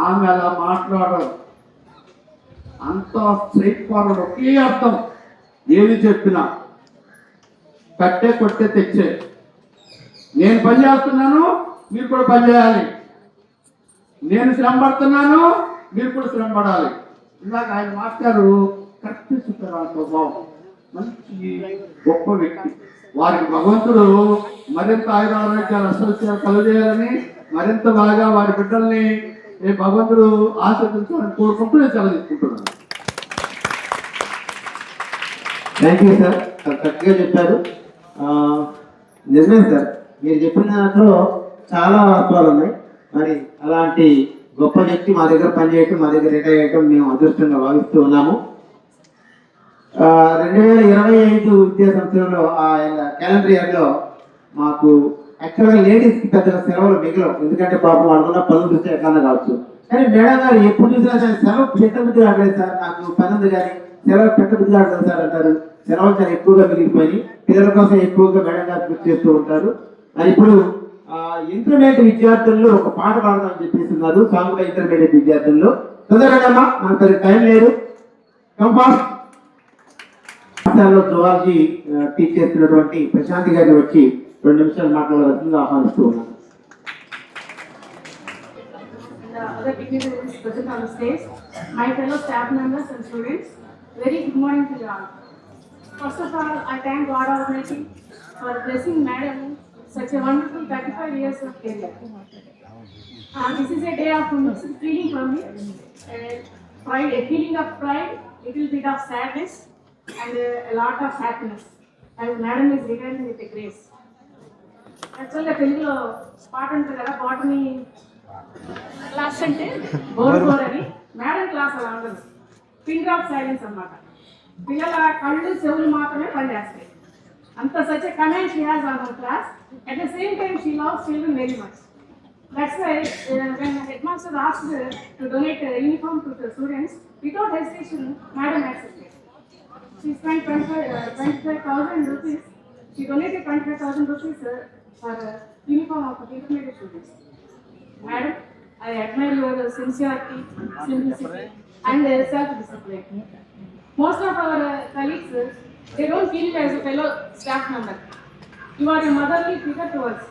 ఆమె అలా మాట్లాడరు, అంత స్ట్రైట్ ఫార్వర్డ్, ఒకే అర్థం. ఏది చెప్పినా కట్టే కొట్టే తెచ్చే. నేను పని చేస్తున్నాను, మీరు కూడా పని చేయాలి. నేను శ్రమ పడుతున్నాను, మీరు కూడా శ్రమ పడాలి. ఇందాక ఆయన మాస్టారు కరెక్ట్ చెప్పారు. ఆ స్వభావం మంచి గొప్ప వ్యక్తి. వారికి భగవంతుడు మరింత ఆయురారోగ్యాలు అసలు కలుగజేయాలని, మరింత బాగా వారి బిడ్డల్ని భగవంతుడు ఆశీర్వదించాలని కోరుకుంటూ నేను సెలవు తీసుకుంటున్నాను. థ్యాంక్ యూ సార్, చక్కగా చెప్పారు. నిజమే సార్, మీరు చెప్పిన దాంట్లో చాలా వాస్తవాలు ఉన్నాయి. మరి అలాంటి గొప్ప వ్యక్తి మా దగ్గర పనిచేయటం, మా దగ్గర రిటైర్ అయ్యటం మేము అదృష్టంగా భావిస్తూ ఉన్నాము. 2025 విద్యా సంవత్సరంలో క్యాలెండర్ ఇయర్లో మాకు యాక్చువల్గా లేడీస్కి పెద్ద సెలవులు మిగలవు. ఎందుకంటే పాపం వాళ్ళకున్న పనులు దృష్టి ఎట్లన్నా కావచ్చు. కానీ మేడం గారు ఎప్పుడు చూసినా సరే సెలవు పెట్టబుద్ధి కావట్లేదు సార్, నాకు పని ఉంది కానీ సెలవు పెట్టబుద్ధి కావట్లేదు సార్ అంటారు. సెలవులు చాలా ఎక్కువగా మిగిలిపోయి పిల్లల కోసం ఎక్కువగా మేడం గారు గుర్తు చేస్తూ ఉంటారు. మరి ఇప్పుడు ఇంటర్మీడియట్ విద్యార్థుల్లో ఒక పాట పాడదామని చెప్పేస్తున్నారు. సాంఘిక ఇంటర్మీడియట్ విద్యార్థుల్లో తొందరగా మనకు టైం లేదు. కంపాస్ జువాలజీ టీచ్ చేస్తున్నటువంటి ప్రశాంతి గారిని వచ్చి 2 నిమిషాలు మాట్లాడాల్సిందిగా ఆహ్వానిస్తూ ఉన్నాను. Other dignitaries present on the stage, my fellow staff members and students, very good morning to you all. First of all, I thank God Almighty for blessing Madam such a wonderful 35 years of career. This is a day of mixed feeling for me. Pride, a feeling of pride, little bit of sadness, and a lot of happiness. And Madam is retiring with a grace. Actually, Telugulo part untaru kada, botany class ante bore ani Madam class ala undadu. Pin drop silence annamata. పిల్లల కళ్ళు చెవులు మాత్రమే పనిచేస్తాయి. And for such a command she has on her class. At the same time, she loves children very much. That's why when the headmaster asked her to donate a uniform to the students, without hesitation, Madam accepted. She spent 25,000 rupees. She donated 25,000 rupees for a uniform of the intermediate students. Madam, I admire your sincerity, simplicity, and self-discipline. Most of our colleagues, they don't feel you as a fellow staff member. You are a motherly figure to us.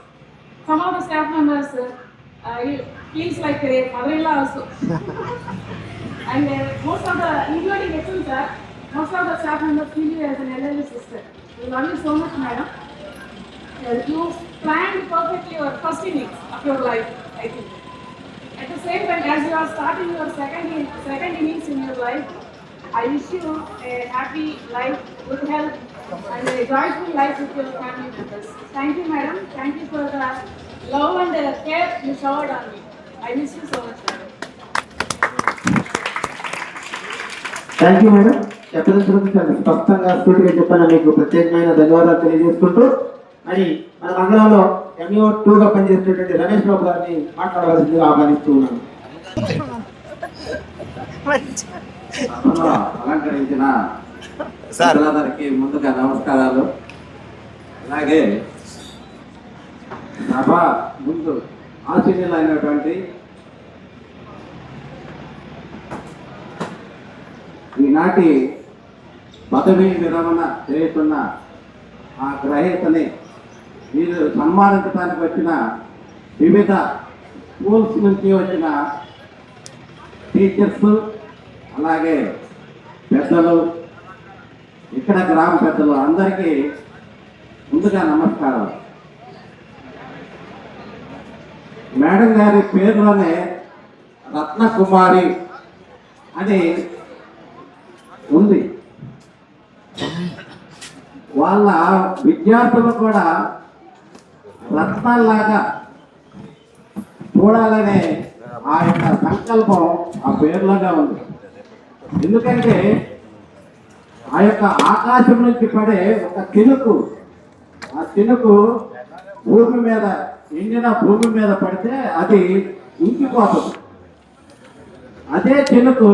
Some of the staff members feels like a mother-in-law also. And most of the, including HM sir, most of the staff members feel you as an elderly sister. We love you so much, madam. You planned perfectly your first innings of your life, I think. At the same time, as you are starting your second innings in your life, I wish you a happy life, good health, and a joyful life with your family members. Thank you, madam. Thank you for the love and the care you showered on me. I miss you so much, madam. Thank you madam. చెప్పదలుచుకుంటే చాలా స్పష్టంగా స్ఫూర్తిగా చెప్పాను. మీకు ప్రత్యేకమైన ధన్యవాదాలు తెలియజేసుకుంటూ అని మన మండలంలో MUO 2గా పనిచేస్తున్నటువంటి రమేష్ బాబు గారిని మాట్లాడవలసిందిగా ఆహ్వానిస్తూ ఉన్నాను. అలంకరించిన సార్లందరికీ ముందుగా నమస్కారాలు. అలాగే సభ ముందు ఆశీనులైనటువంటి ఈనాటి పదవీ విరమణ చేస్తున్న ఆ గ్రహీతని మీరు సన్మానించడానికి వచ్చిన వివిధ స్కూల్స్ నుంచి వచ్చిన టీచర్స్, అలాగే పెద్దలు, ఇక్కడ గ్రామ పెద్దలు అందరికీ ముందుగా నమస్కారాలు. మేడం గారి పేరులోనే రత్నకుమారి అని ఉంది. వాళ్ళ విద్యార్థులు కూడా రత్నాల్లాగా చూడాలనే ఆ యొక్క సంకల్పం ఆ పేరులోనే ఉంది. ఎందుకంటే ఆ యొక్క ఆకాశం నుంచి పడే ఒక చినుకు, ఆ చినుకు భూమి మీద, ఎండిన భూమి మీద పడితే అది ఇంకిపోతుంది. అదే చినుకు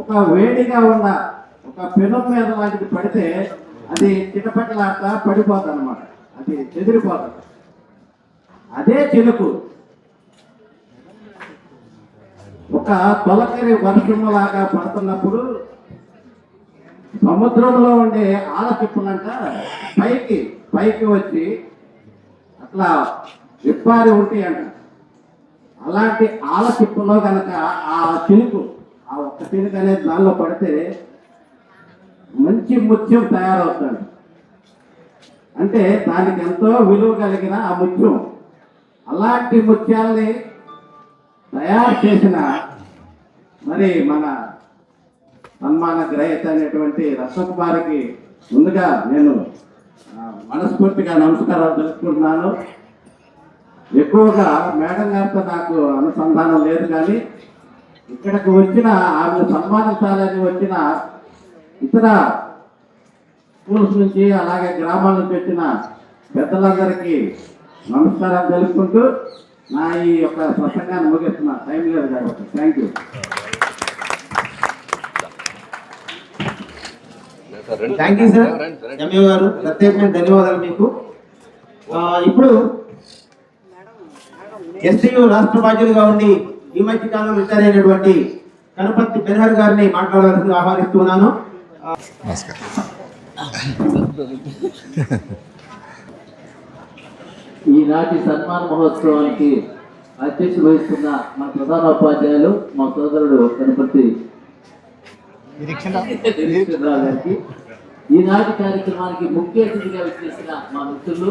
ఒక వేడిగా ఉన్న ఒక పెనం మీద లాంటిది పడితే అది చిటపటలాగా పడిపోతుంది అన్నమాట, అది చెదిరిపోతుంది. అదే చినుకు ఒక తొలకరి వర్షంలాగా పడుతున్నప్పుడు సముద్రంలో ఉండే ఆలచిప్పులంట పైకి వచ్చి అట్లా విప్పారి ఉంటాయి అంట. అలాంటి ఆలచిప్పులో కనుక ఆ చినుకు, ఆ ఒక్క చినుకు అనేది దానిలో పడితే మంచి ముత్యం తయారవుతాడు. అంటే దానికి ఎంతో విలువ కలిగిన ఆ ముత్యం, అలాంటి ముత్యాల్ని తయారు చేసిన మరి మన సన్మాన గ్రహీత అనేటువంటి రత్నకుమారికి ముందుగా నేను మనస్ఫూర్తిగా నమస్కారాలు తెలుసుకుంటున్నాను. ఎక్కువగా మేడం గారితో నాకు అనుసంధానం లేదు, కానీ ఇక్కడికి వచ్చిన ఆమెను సన్మానించాలని వచ్చిన ఇతర స్కూల్స్ నుంచి, అలాగే గ్రామాల నుంచి వచ్చిన పెద్దలందరికీ నమస్కారాలు తెలుసుకుంటూ నా ఈ యొక్క ప్రసంగాన్ని ముగిస్తున్నా. టైం లేదు కాబట్టి thank you. Thank you sir. MUO గారు ప్రత్యేకమైన ధన్యవాదాలు మీకు. ఇప్పుడు STU రాష్ట్ర బాధ్యులుగా ఉండి ఈ మధ్య కాలంలో రిటైర్ అయినటువంటి కనపర్తి బెనహర్ గారిని మాట్లాడవలసిందిగా ఆహ్వానిస్తున్నాను. నమస్కారం. ఈనాటి సన్మాన మహోత్సవానికి అధ్యక్ష వహిస్తున్న మా ప్రధాన ఉపాధ్యాయులు, మా సోదరుడు కనపర్తి నిరీక్షణరావు గారికి, ఈనాటి కార్యక్రమానికి ముఖ్య అతిథిగా విచ్చేసిన మా మిత్రులు,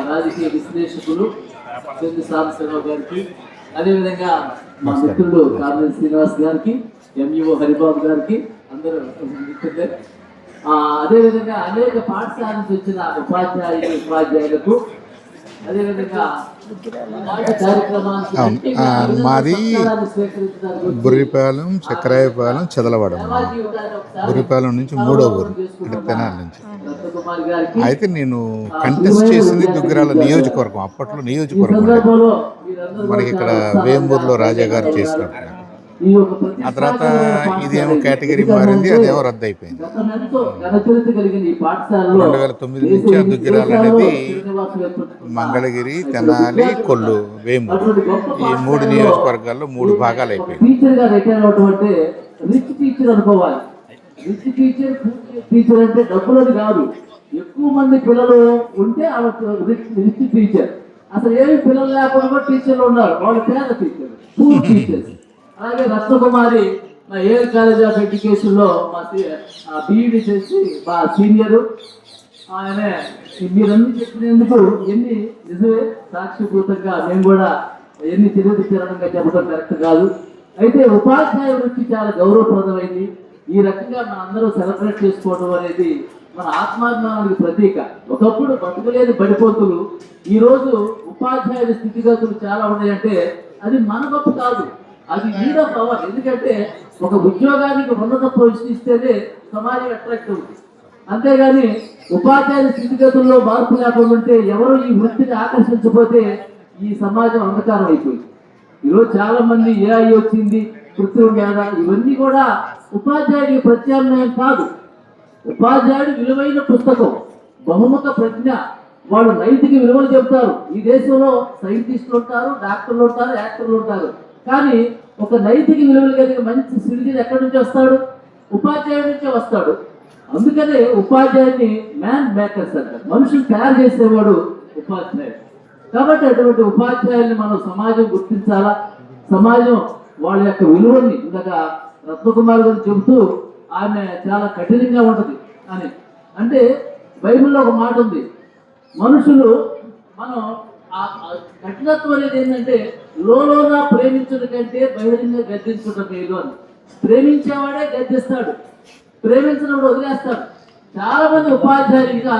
రాజకీయ విశ్లేషకులు చంద్ర సాంబశివరావు గారికి, అదేవిధంగా మా మిత్రుడు కామినేని శ్రీనివాస్ గారికి, MUO హరిబాబు గారికి, అందరూ మిత్రులే. అదేవిధంగా అనేక పాఠశాల నుంచి వచ్చిన ఉపాధ్యాయులకు అదేవిధంగా ఇలాంటి కార్యక్రమానికి అవును. ముఖ్యంగా అభినందన మాది సత్కారాన్ని స్వీకరించడానికి వచ్చి బుర్రిపాలెం, చక్రాయపాలెం, చెదలవాడ. బుర్రిపాలెం నుంచి 3వ ఊరు, అంటే తెనాలి నుంచి. రత్నకుమారి గారికి అయితే నేను కంటెస్ట్ చేసింది దుగ్గిరాల నియోజకవర్గం. అప్పట్లో ఈ నియోజకవర్గం ఉండేది. సందర్భంలో మీరందరూ మనకి ఇక్కడ కూడా చాలా వేంబూరులో ఉత్సాహంగా రాజా గారు ఉన్నారు. చేసినట్టు. ఈ యొక్క ఆ తర్వాత ప్రతిష్టాకరమైన ఇదేమో పాఠశాల కేటగిరీ ఎందుకనంటే మారింది, అదేమో రద్దు అయిపోయింది. గతమెంతో ఘనచరిత్ర కలిగిన ఈ పాఠశాలలో 2009 నుంచి ఆ దుగ్గిరాల అనేది మంగళగిరి, తెనాలి, కొల్లు, వేంబూరు ఈ 3 నియోజకవర్గాల్లో 3 భాగాలు అయిపోయింది. టీచర్ గా రిటైర్ అవటం అంటే రిచ్ టీచర్ అనుకోవాలి. రిచ్ టీచర్ అంటే డబ్బులని కాదు, ఎక్కువ మంది పిల్లలు ఉంటే ఆమె రిచ్ టీచర్. అసలు ఏమి పిల్లలు లేకుండా కూడా టీచర్లు ఉన్నారు, వాళ్ళు పేద టీచర్, పూర్ టీచర్స్. అలాగే రత్నకుమారి మా ఏఆర్ కాలేజ్ ఆఫ్ ఎడ్యుకేషన్ లో మా బీఈడి చేసి మా సీనియర్. ఆయన మీరన్నీ చెప్పినందుకు ఎన్ని నిజమే సాక్షిభూతంగా మేము కూడా ఎన్ని తిరగతిరణంగా చెప్పడం కరెక్ట్ కాదు. అయితే ఉపాధ్యాయ వృత్తి చాలా గౌరవప్రదమైంది. ఈ రకంగా మన అందరూ సెలబ్రేట్ చేసుకోవడం అనేది మన ఆత్మాభిమానానికి ప్రతీక. ఒకప్పుడు బతుకులేని బడిపోతులు ఈరోజు ఉపాధ్యాయుల స్థితిగతులు చాలా ఉన్నాయంటే అది మన గొప్ప కాదు, అది లీడ్ ఆఫ్ అవర్. ఎందుకంటే ఒక ఉద్యోగానికి ఉన్నత పొజిషన్ ఇస్తేనే సమాజం అట్రాక్ట్ అవుతుంది. అంతేగాని ఉపాధ్యాయుల స్థితిగతుల్లో మార్పు లేకుండా ఉంటే ఎవరు ఈ వృత్తిని ఆకర్షించకపోతే ఈ సమాజం అంధకారం అయిపోయింది. ఈరోజు చాలా మంది ఏఐ వచ్చింది, కృత్రిమ మేధ, ఇవన్నీ కూడా ఉపాధ్యాయుడికి ప్రత్యామ్నాయం కాదు. ఉపాధ్యాయుడు విలువైన పుస్తకం, బహుముఖ ప్రజ్ఞ, వాళ్ళు నైతిక విలువలు చెప్తారు. ఈ దేశంలో సైంటిస్టులు ఉంటారు, డాక్టర్లు ఉంటారు, యాక్టర్లు ఉంటారు. కానీ ఒక నైతిక విలువలు కలిగిన మంచి సిటిజన్ ఎక్కడి నుంచి వస్తాడు? ఉపాధ్యాయుడి నుంచే వస్తాడు. అందుకనే ఉపాధ్యాయుడిని మ్యాన్ మేకర్స్ అంటారు, మనుషులు తయారు చేసేవాడు ఉపాధ్యాయుడు. కాబట్టి అటువంటి ఉపాధ్యాయుల్ని మనం సమాజం గుర్తించాలా. సమాజం వాళ్ళ యొక్క విలువల్ని, ఇందాక రత్నకుమార్ గారు చెబుతూ ఆమె చాలా కఠినంగా ఉంటుంది అని. అంటే బైబిల్లో ఒక మాట ఉంది, మనుషులు మనం కఠినత్వం అనేది ఏంటంటే లోలోన ప్రేమించడం కంటే బహిరంగంగా గద్దించడం లేదు అని. ప్రేమించేవాడే గద్దిస్తాడు, ప్రేమించినప్పుడు వదిలేస్తాడు. చాలా మంది ఉపాధ్యాయులుగా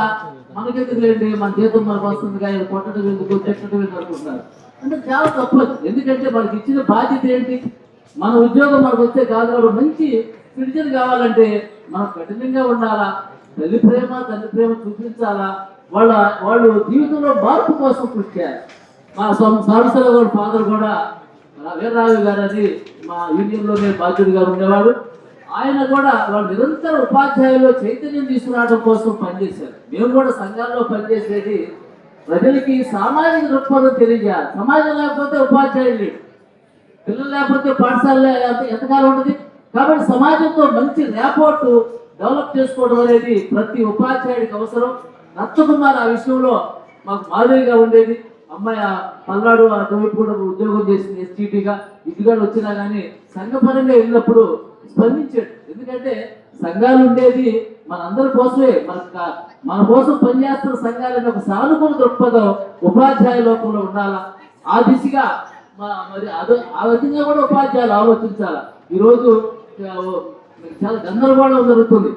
మనకెందుకు లేండి, మన జీతం మనకు వస్తుందిగా, కొట్టడం ఎందుకు, తిట్టడం ఎందుకు అనుకుంటున్నారు. అంటే చాలా తప్పదు. ఎందుకంటే మనకి ఇచ్చిన బాధ్యత ఏంటి? మన ఉద్యోగం మనకు వస్తే కాదు. కాబట్టి మంచి సిటిజన్ కావాలంటే మనం కఠినంగా ఉండాలా, తల్లి ప్రేమ తండ్రి ప్రేమ చూపించాలా, వాళ్ళు జీవితంలో మార్పు కోసం కృషి చేయాలి. మా సంస్థలో కూడా ఫాదర్ కూడా వీర్రాజు గారు అని మా యూనియన్లోనే బాధ్యుడిగా ఉండేవాడు. ఆయన కూడా వాళ్ళు నిరంతరం ఉపాధ్యాయుల్లో చైతన్యం తీసుకురావడం కోసం పనిచేశారు. మేము కూడా సంఘాల్లో పనిచేసేది ప్రజలకి సామాజిక దృక్పథం తెలియజేయాలి. సమాజం లేకపోతే ఉపాధ్యాయులు లేడు, పిల్లలు లేకపోతే పాఠశాలలో ఎంతకాలం ఉంటుంది. కాబట్టి సమాజంతో మంచి ర్యాపోర్ట్ డెవలప్ చేసుకోవడం అనేది ప్రతి ఉపాధ్యాయుడికి అవసరం. రత్నకుమార్ ఆ విషయంలో మాకు మాదిరిగా ఉండేది. అమ్మాయి పల్నాడు అటువైపు కూడా ఉద్యోగం చేసింది ఎస్టీటీగా. ఇటుగాడు వచ్చినా కానీ సంఘపరంగా వెళ్ళినప్పుడు స్పందించాడు. ఎందుకంటే సంఘాలు ఉండేది మనందరి కోసమే, మన కోసం పనిచేస్తున్న సంఘాలని ఒక సానుకూల దృక్పథం ఉపాధ్యాయ లోకంలో ఉండాలా. ఆ దిశగా మరి ఆ విధంగా కూడా ఉపాధ్యాయులు ఆలోచించాలా. ఈరోజు చాలా గందరగోళం జరుగుతుంది.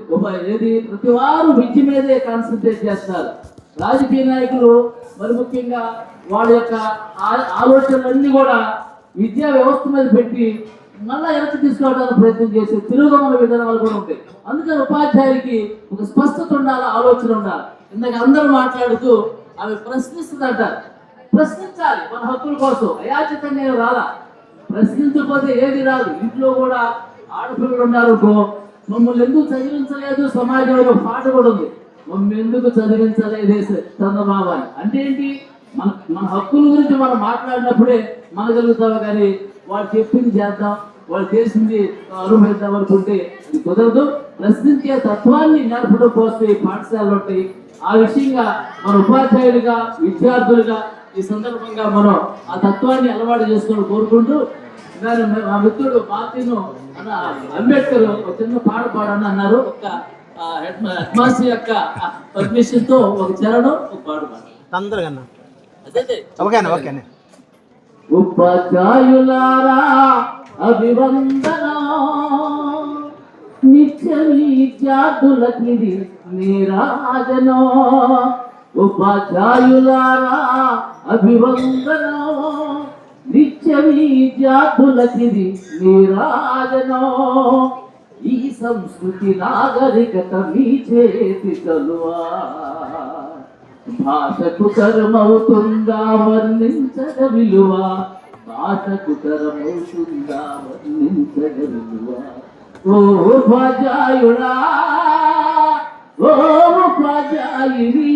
ఏది ప్రతి వారు విద్య మీదే కాన్సన్ట్రేట్ చేస్తారు. రాజకీయ నాయకులు మరి ముఖ్యంగా వాళ్ళ యొక్క ఆలోచనలన్నీ కూడా విద్యా వ్యవస్థ మీద పెట్టి మళ్ళా వెనక్కి తీసుకోవడానికి ప్రయత్నం చేసే తిరుగుమల విధానాలు కూడా ఉంటాయి. అందుకని ఉపాధ్యాయులకి ఒక స్పష్టత ఉండాలి, ఆలోచన ఉండాలి. ఇందాక అందరూ మాట్లాడుతూ అవి ప్రశ్నిస్తుందంట. ప్రశ్నించాలి మన హక్కుల కోసం. అయాచితంగా నేను రాలా, ప్రశ్నించకపోతే ఏది రాదు. ఇంట్లో కూడా ఆడపిల్లలు ఉన్నారు, మమ్మల్ని ఎందుకు చదివించలేదు, సమాజంలో పాట కూడా ఉంది, మమ్మల్ని ఎందుకు చదివించలేదు చంద్రబాబు అని. అంటే ఏంటి? మన హక్కుల గురించి మనం మాట్లాడినప్పుడే మనగలుగుతావు. కానీ వాళ్ళు చెప్పింది చేద్దాం, వాళ్ళు చేసింది అనుభవిద్దాం అనుకుంటే అది కుదరదు. ప్రశ్నించే తత్వాన్ని నేర్పడం కోసం ఈ పాఠశాలలు ఉంటాయి. ఆ విషయంగా మన ఉపాధ్యాయులుగా, విద్యార్థులుగా ఈ సందర్భంగా మనం ఆ తత్వాన్ని అలవాటు చేసుకొని కోరుకుంటూ, మా మిత్రుడు మార్టిన్ అంబేద్కర్ ఒక చిన్న పాట పాడని అన్నారు. ఒక హెడ్ మాస్టర్ యొక్క పర్మిషన్ తో ఒక చరణం ఒక పాట తొందరగా ఉపాధ్యాయులారా అభివందనం, నిత్య విద్యార్థులకి నీరాజనో. ఉపాధ్యాయులారా అభివందనం, నిత్య విద్యార్థులకిది నీరాజనం. ఈ సంస్కృతి నాగరికత మీ చేతి చలువా, భాషకు తరమవుతుందా వర్ణించగ విలువ, భాషకు తరమవుతుందా వర్ణించగ విలువ. ఓ ఉపాధ్యాయుడా, ఓ ఉపాధ్యాయుని,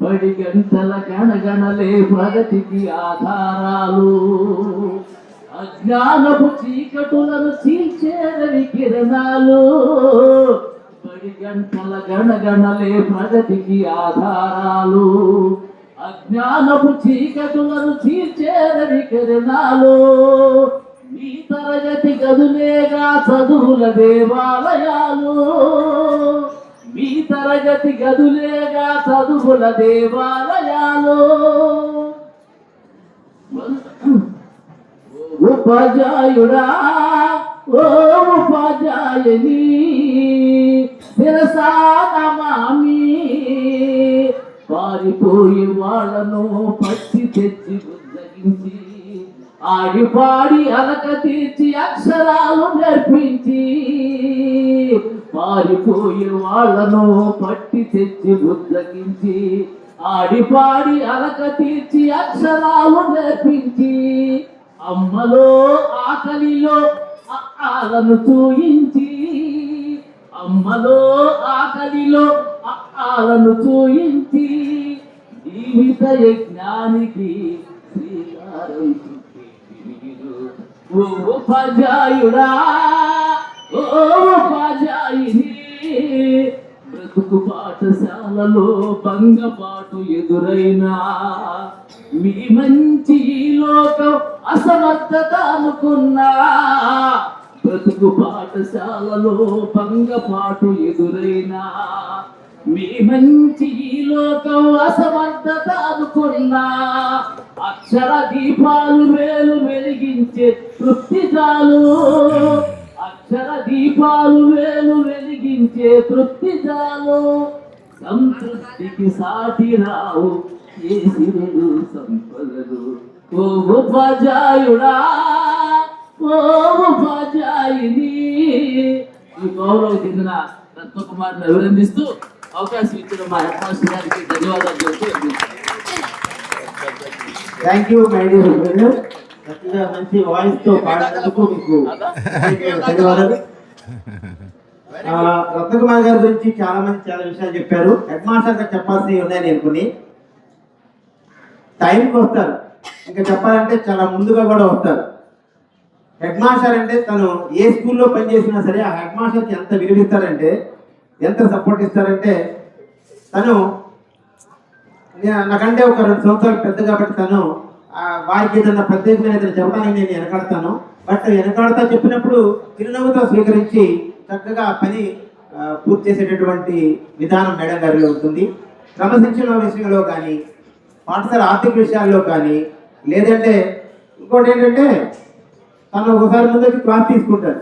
బడి గంటల గణగణలే ప్రగతికి ఆధారాలు, అజ్ఞానపు చీకటులను చీల్చేరవి కిరణాలు. బడి గంటల గణగణలే ప్రగతికి ఆధారాలు, అజ్ఞానపు చీకటులను చీల్చేరవి కిరణాలు. మీ తరగతి గదులేగా చదువుల దేవాలయాలు, మీ తరగతి గదులేగా చదువుల దేవాలయాలు. ఉపాధ్యాయుడా, ఓ ఉపాధ్యాయుని, శిరసానమామి, పారిపోయే వాళ్ళను పట్టి తెచ్చి బుద్ధగించి, ఆడిపాడి అలక తీర్చి అక్షరాలు నేర్పించి, పారిపోయే వాళ్ళను పట్టి తెచ్చి బుద్ధగించి, ఆడిపాడి అలక తీర్చి అక్షరాలు నేర్పించి, అమ్మలో ఆకలిలో ఆలను చూయించి, అమ్మలో ఆకలిలో ఆలను చూయించి, జీవిత యజ్ఞానికి శ్రీకారం ఓ ఉపాధ్యాయుడా, ఓ ఉపాధ్యాయుని. బ్రతుకు పాఠశాలలో భంగపాటు ఎదురైనా, మీ మంచి ఈ లోకం అసమర్థత అనుకున్నా. బ్రతుకు పాఠశాలలో భంగపాటు ఎదురైనా, మీ మంచి ఈ లోకం అసమర్థత అనుకున్నా. అక్షర దీపాలు వేలు వెలిగించే తృప్తి చాలు, అక్షర దీపాలు వేలు వెలిగించే తృప్తి చాలు. సంతృప్తికి సాటి రావు ఏ సిరులు సంపదలు. ఓ ఉపాధ్యాయుడా, ఓ ఉపాధ్యాయుని. ఈ గౌరవం చెందిన రత్నకుమార్ని అభినందిస్తూ అవకాశం ఇచ్చిన మా హెడ్ మాస్టర్ గారికి ధన్యవాదాలు చెప్తూ. Thank you my dear brother. చక్కగా మంచి వాయిస్ తో పాడినందుకు మీకు ధన్యవాదాలు. రత్నకుమార్ గారి గురించి చాలా మంది చాలా విషయాలు చెప్పారు. హెడ్ మాస్టర్ గారు చెప్పాల్సినవి ఉన్నాయని అనుకుని టైంకి వస్తారు, ఇంకా చెప్పాలంటే చాలా ముందుగా కూడా వస్తారు. హెడ్ మాస్టర్ అంటే తను ఏ స్కూల్లో పనిచేసినా సరే ఆ హెడ్ మాస్టర్కి ఎంత విలువిస్తారంటే, ఎంత సపోర్ట్ ఇస్తారంటే, తను నాకంటే ఒక 2 సంవత్సరాలు పెద్ద కాబట్టి తను వారికి ఏదైనా ప్రత్యేకమైన ఏదైనా చెప్పడానికి నేను వెనకాడతాను. బట్ వెనకాడతా చెప్పినప్పుడు చిరునవ్వుతో స్వీకరించి చక్కగా పని పూర్తి చేసేటటువంటి విధానం మేడం గారిలో ఉంటుంది. క్రమశిక్షణ విషయంలో కానీ, పాఠశాల ఆర్థిక విషయాల్లో కానీ, లేదంటే ఇంకోటి ఏంటంటే తను ఒకసారి ముందుకి క్లాస్ తీసుకుంటారు,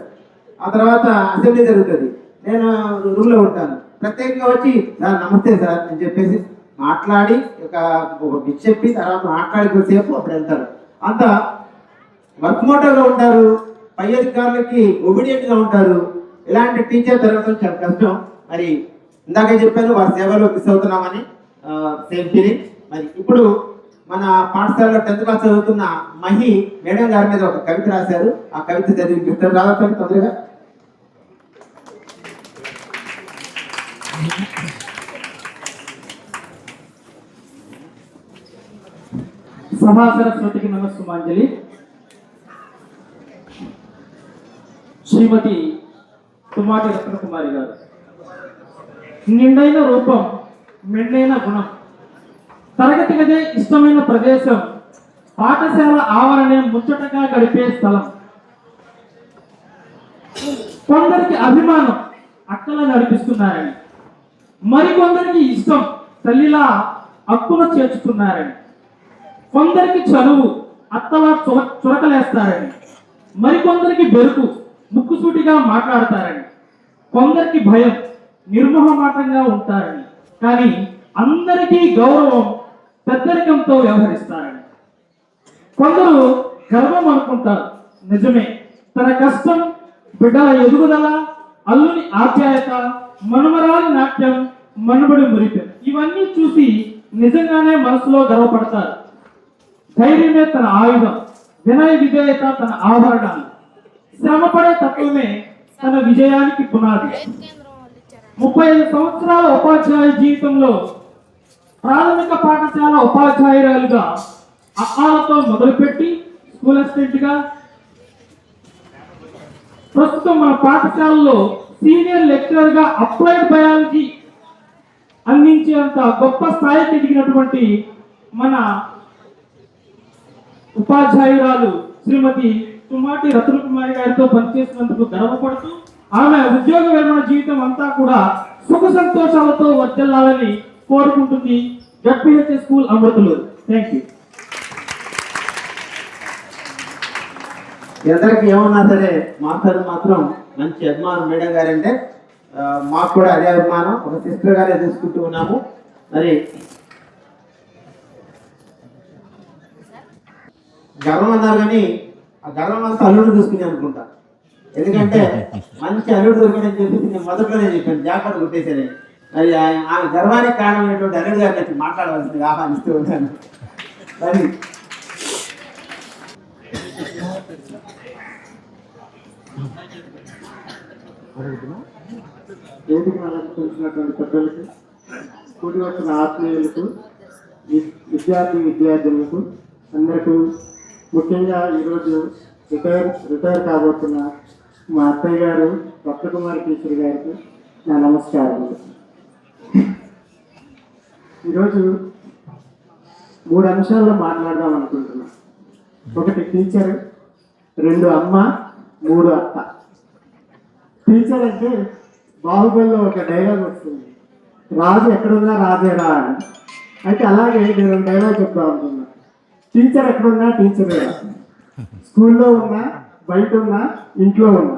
ఆ తర్వాత అసెంబ్లీ జరుగుతుంది, నేను రూమ్లో ఉంటాను, ప్రత్యేకంగా వచ్చి సార్ నమస్తే సార్ అని చెప్పేసి మాట్లాడి ఒక బిచ్ చెప్పి తర్వాత మాట్లాడి కొద్దిసేపు అప్పుడు వెళ్తారు. అంత వర్క్ మోటోగా ఉంటారు, పై అధికారులకి ఒబిడియంట్గా ఉంటారు. ఇలాంటి టీచర్ జరగడం చాలా కష్టం. మరి ఇందాకే చెప్పాను వారి సేవలో మిస్ అవుతున్నామని, సేమ్ ఫీలింగ్. మరి ఇప్పుడు మన పాఠశాలలో 10th క్లాస్ చదువుతున్న మహి మేడం గారి మీద ఒక కవిత రాశారు. ఆ కవిత చదివిస్తారు. రావాలి తొందరగా. సభా సరస్వతికి నమస్సుమాంజలి. శ్రీమతి తుమాటి రత్నకుమారి గారు. నిండైన రూపం, మెండైన గుణం, తరగతి గదే ఇష్టమైన ప్రదేశం, పాఠశాల ఆవరణే ముచ్చటగా గడిపే స్థలం. కొందరికి అభిమానం అక్కల నడిపిస్తున్నారని, మరికొందరికి ఇష్టం తల్లిలా అక్కున చేర్చుతున్నారని, కొందరికి చనువు అత్తలా చురకలేస్తారని, మరికొందరికి బెరుకు ముక్కుసూటిగా మాట్లాడతారని, కొందరికి భయం నిర్మోహమాటంగా ఉంటారని, కానీ అందరికీ గౌరవం పెద్దరికంతో వ్యవహరిస్తారని. కొందరు గర్వం అనుకుంటారు, నిజమే. తన కష్టం, బిడ్డల ఎదుగుదల, అల్లుని ఆప్యాయత, మనుమరాలి నాట్యం, మనుబడి మురిపెం ఇవన్నీ చూసి నిజంగానే మనసులో గర్వపడతారు. ధైర్యమే తన ఆయుధం, వినయ విధేయత తన ఆభరణాలు, శ్రమపడే తత్వమే తన విజయానికి పునాది. 35 సంవత్సరాల ఉపాధ్యాయ జీవితంలో ప్రాథమిక పాఠశాల ఉపాధ్యాయురాలుగా అక్కాలతో మొదలుపెట్టి స్కూల్ అసిస్టెంట్గా, ప్రస్తుతం మన పాఠశాలలో సీనియర్ లెక్చరర్గా అప్లైడ్ బయాలజీ అందించేంత గొప్ప స్థాయికి ఎదిగినటువంటి మన ఉపాధ్యాయురాలు శ్రీమతి తుమాటి రతన్ కుమారి గారితో పనిచేసినందుకు గర్వపడుతూ ఆమె ఉద్యోగ విరమణ జీవితం అంతా కూడా సుఖ సంతోషాలతో వర్ధిల్లాలని కోరుకుంటుంది జడ్పీహెచ్ఎస్ స్కూల్ అమృతులు. Thank you. ఎందరికి ఏమన్నా సరే మాస్టర్ మాత్రం మంచి అభిమానం మేడం గారంటే మాకు కూడా అదే అభిమానం. ఒక సిస్టర్ గారే చూసుకుంటూ ఉన్నాము. మరి గర్వం అన్నారు కానీ ఆ గర్వం అంతా అల్లుడు చూసుకుని అనుకుంటా. ఎందుకంటే మంచి అల్లుడు దొరికడని చెప్పేసి నేను మొదట్లోనే చెప్పాను, జాగ్రత్త కొట్టేసాను. మరి ఆమె గర్వానికి కారణమైనటువంటి అల్లుడు గారిని వచ్చి మాట్లాడవలసింది ఆహ్వానిస్తూ ఉన్నాను. మరి వేదిక అలంకరించినటువంటి పెద్దలకు, కూడి వచ్చిన ఆత్మీయులకు, విద్యార్థులకు అందరికీ, ముఖ్యంగా ఈరోజు రిటైర్ కాబోతున్న మా అత్తయ్య గారు రత్నకుమారి టీచర్ గారికి నా నమస్కారాలు. ఈరోజు 3 అంశాల్లో మాట్లాడదాం అనుకుంటున్నాను. 1 టీచర్, 2 అమ్మ, 3 అత్త. టీచర్ అంటే బాహుబలిలో ఒక డైలాగ్ వస్తుంది, రాజు ఎక్కడున్నా రాజేరా అని. అయితే అలాగే నేను డైలాగ్ చెప్తా అనుకున్నా, టీచర్ ఎక్కడున్నా టీచరే. స్కూల్లో ఉన్నా, బయట ఉన్నా, ఇంట్లో ఉన్నా,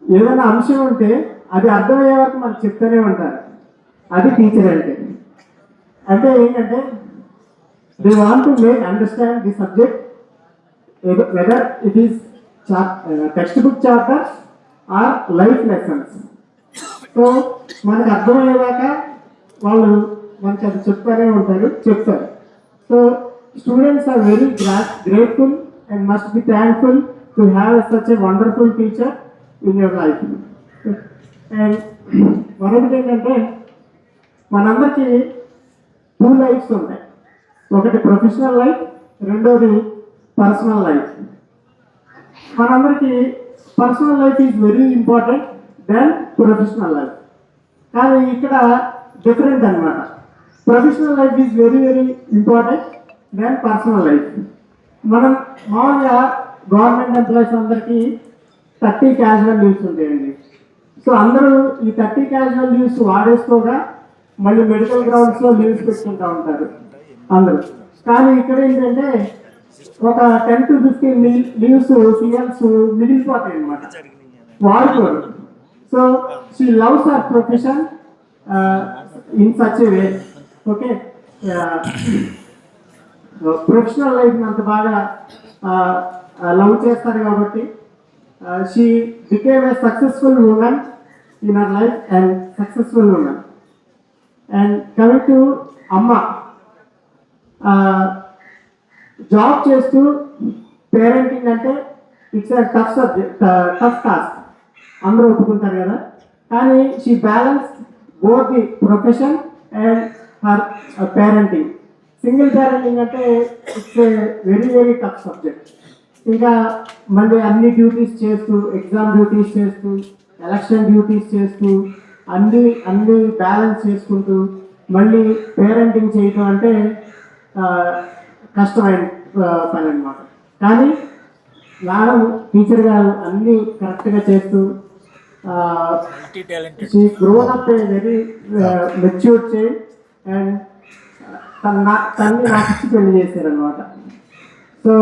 ఏదైనా అంశం ఉంటే అది అర్థమయ్యే వరకు మనకు చెప్తూనే ఉంటారు. అది టీచర్ అంటే ఏంటంటే they want to make understand the subject, whether it is text book chapters or life lessons. So మనకు అర్థమయ్యేదాకా వాళ్ళు మనకి అది చెప్తూనే ఉంటారు, చెప్తారు. So students are very grateful and must be thankful to have such a wonderful teacher in your life. And మరొకటి ఏంటంటే మనందరికీ 2 లైఫ్స్ ఉంటాయి. ఒకటి ప్రొఫెషనల్ లైఫ్, రెండోది పర్సనల్ లైఫ్. మనందరికీ personal life is very important then professional life. కానీ ఇక్కడ different అన్నమాట. Professional life is very very important then personal life. మనం మామూలుగా గవర్నమెంట్ ఎంప్లాయీస్ అందరికీ 30 క్యాజువల్ లీవ్స్ ఉంటాయండి. సో అందరూ ఈ 30 క్యాజువల్ లీవ్స్ వాడేసుకోగా మళ్ళీ మెడికల్ గ్రౌండ్స్లో లీవ్స్ పెట్టుకుంటూ ఉంటారు అందరూ. కానీ ఇక్కడ ఏంటంటే ఒక 10 to 15 లీవ్స్ సీఎల్స్ మిగిలిపోతాయి అన్నమాట, వాడుకోరు. So she loves her profession in such a way. Okay, professional life అంత బాగా లవ్ చేస్తారు కాబట్టి she became a successful women in her life and successful women. And coming to అమ్మ, జాబ్ చేస్తూ parenting అంటే it's a tough subject, tough task, అందరూ ఒప్పుకుంటారు కదా. కానీ she balance both the profession and her parenting. Single parenting అంటే it's a very very tough subject. ఇంకా మళ్ళీ అన్ని డ్యూటీస్ చేస్తూ, ఎగ్జామ్ డ్యూటీస్ చేస్తూ, ఎలక్షన్ డ్యూటీస్ చేస్తూ, అన్ని బ్యాలెన్స్ చేసుకుంటూ మళ్ళీ పేరెంటింగ్ చేయటం అంటే కష్టమైన పని అన్నమాట. కానీ మేడం టీచర్ గారు అన్నీ కరెక్ట్గా చేస్తూ she grown up a very matured child and తన్ని నాకు ఇచ్చి పెళ్లి చేశారనమాట. So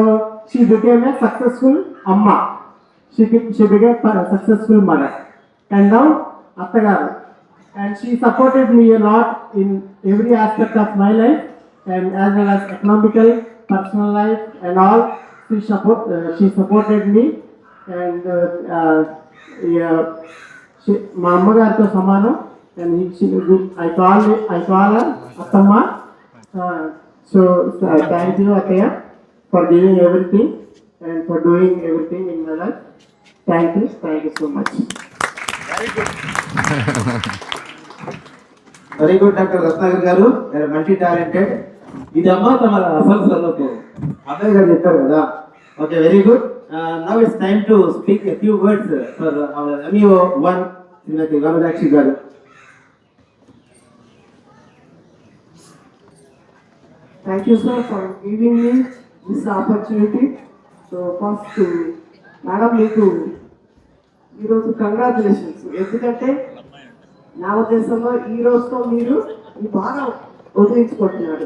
she became a successful అమ్మ, she became successful mother. And now అత్తగారు and she supported me a lot in every aspect of my life, and as well as economical, personal life, and all. She supported me, and మా అమ్మగారితో సమానం. And I call her Attamma. So thank you, Ataya, for giving everything and for doing everything in my life. Thank you so much. Very good doctor Ratnakar గారు, multi talented. ఇది అమ్మ తమ అసలు చదువుకో అబ్బాయి గారు చెప్పారు కదా. Okay, very good. Now it's time to speak a few words for hour MEO 1 శ్రీమతి వరదాక్షి గారు. Thank you, sir, for giving me this opportunity. So first, madam మీకు ఈరోజు కంగ్రాచులేషన్స్. ఎందుకంటే నా ఉద్దేశంలో ఈ రోజుతో మీరు ఈ బాగా వదిలించుకుంటున్నారు.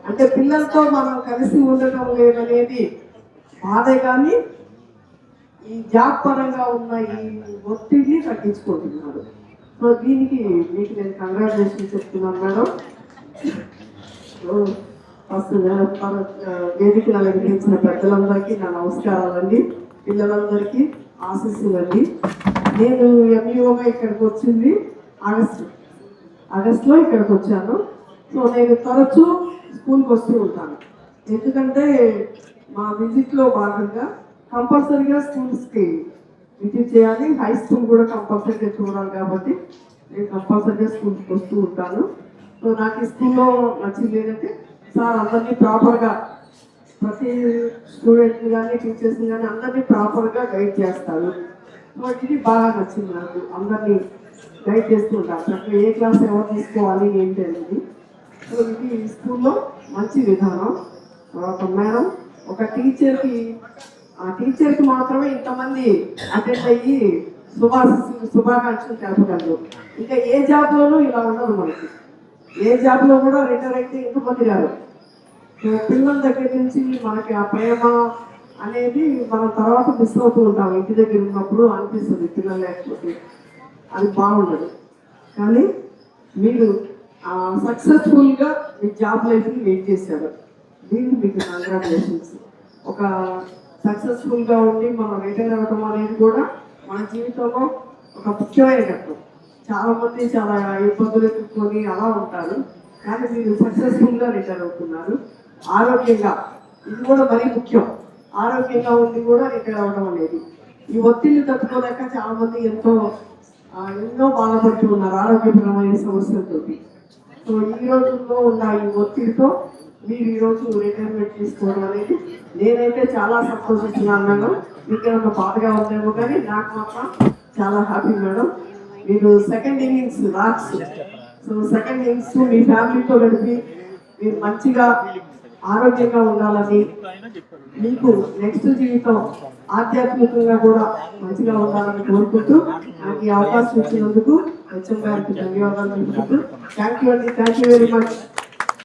అంటే పిల్లలతో మనం కలిసి ఉండటం లేదనేది బాధే, కానీ ఈ జాబ్ పరంగా ఉన్న ఈ ఒత్తిడిని తగ్గించుకుంటున్నారు. సో దీనికి మీకు నేను కంగ్రాచులేషన్స్ చెప్తున్నాను మేడం. ఫస్ట్ వేదికను అలంకరించిన పెద్దలందరికీ నా నమస్కారాలండి. పిల్లలందరికీ ఆశీస్సులండి. నేను MEOగా ఇక్కడికి వచ్చింది ఆగస్టులో ఇక్కడికి వచ్చాను. సో నేను తరచూ స్కూల్కి వస్తూ ఉంటాను. ఎందుకంటే మా విజిట్లో భాగంగా కంపల్సరీగా స్కూల్స్కి విజిట్ చేయాలి, హై స్కూల్ కూడా కంపల్సరీగా చూడాలి. కాబట్టి నేను కంపల్సరీగా స్కూల్కి వస్తూ ఉంటాను. సో నాకు ఈ స్కూల్లో నచ్చింది ఏంటంటే సార్ అందరినీ ప్రాపర్గా, ప్రతి స్టూడెంట్ని కానీ టీచర్స్ని కానీ అందరినీ ప్రాపర్గా గైడ్ చేస్తారు. సో ఇది బాగా నచ్చింది నాకు. అందరినీ గైడ్ చేస్తూ ఉంటారు, చక్కగా ఏ క్లాస్ ఎవరు తీసుకోవాలి ఏంటి అనేది. సో ఇది స్కూల్లో మంచి విధానం. ఒక మేడం ఒక టీచర్కి మాత్రమే ఇంతమంది అటెండ్ అయ్యి శుభాకాంక్షలు తెలపగలరు. ఇంకా ఏ జాబ్లోనూ ఇలా ఉండదు మనకి. ఏ జాబ్లో కూడా రిటైర్ అయితే ఇంతమంది రారు. పిల్లల దగ్గర నుంచి మనకి ఆ ప్రేమ అనేది మనం తర్వాత మిస్ అవుతూ ఉంటాం. ఇంటి దగ్గర ఉన్నప్పుడు అనిపిస్తుంది పిల్లలు లేకపోతే అది బాగుండదు. కానీ మీరు సక్సెస్ఫుల్గా మీ జాబ్ లైఫ్ని వెయిట్ చేశారు. దీనికి మీకు కంగ్రాచులేషన్స్. ఒక సక్సెస్ఫుల్గా ఉండి మనం రిటైర్ అవ్వడం అనేది కూడా మన జీవితంలో ఒక ముఖ్యమైన ఘట్టం. చాలామంది చాలా ఇబ్బందులు ఎదుర్కొని అలా ఉంటారు, కానీ మీరు సక్సెస్ఫుల్గా రిటైర్ అవుతున్నారు. ఆరోగ్యంగా, ఇది కూడా మరీ ముఖ్యం. ఆరోగ్యంగా ఉండి కూడా రిటైర్ అవ్వడం అనేది, ఈ ఒత్తిడిని తట్టుకోలేక చాలామంది ఎన్నో బాధపడుతూ ఉన్నారు ఆరోగ్యపరమైన సమస్యలతో. సో ఈ రోజుల్లో ఉన్న ఈ ఒత్తిడితో మీరు ఈరోజు రిటైర్మెంట్ తీసుకోవడం అనేది నేనైతే చాలా సంతోషిస్తున్నాను మేడం. మీకు ఒక బాధగా ఉందేమో కానీ నాకు మాత్రం చాలా హ్యాపీ మేడం. మీరు second innings last, so second innings మీ ఫ్యామిలీతో గడిపి మీరు మంచిగా ఆరోగ్యంగా ఉండాలని, మీకు నెక్స్ట్ జీవితం ఆధ్యాత్మికంగా కూడా మంచిగా ఉండాలని కోరుకుంటూ నాకు ఈ అవకాశం ఇచ్చినందుకు HM గారికి ధన్యవాదాలు తెలుపుకుంటూ థ్యాంక్ యూ అండి. Thank you very much.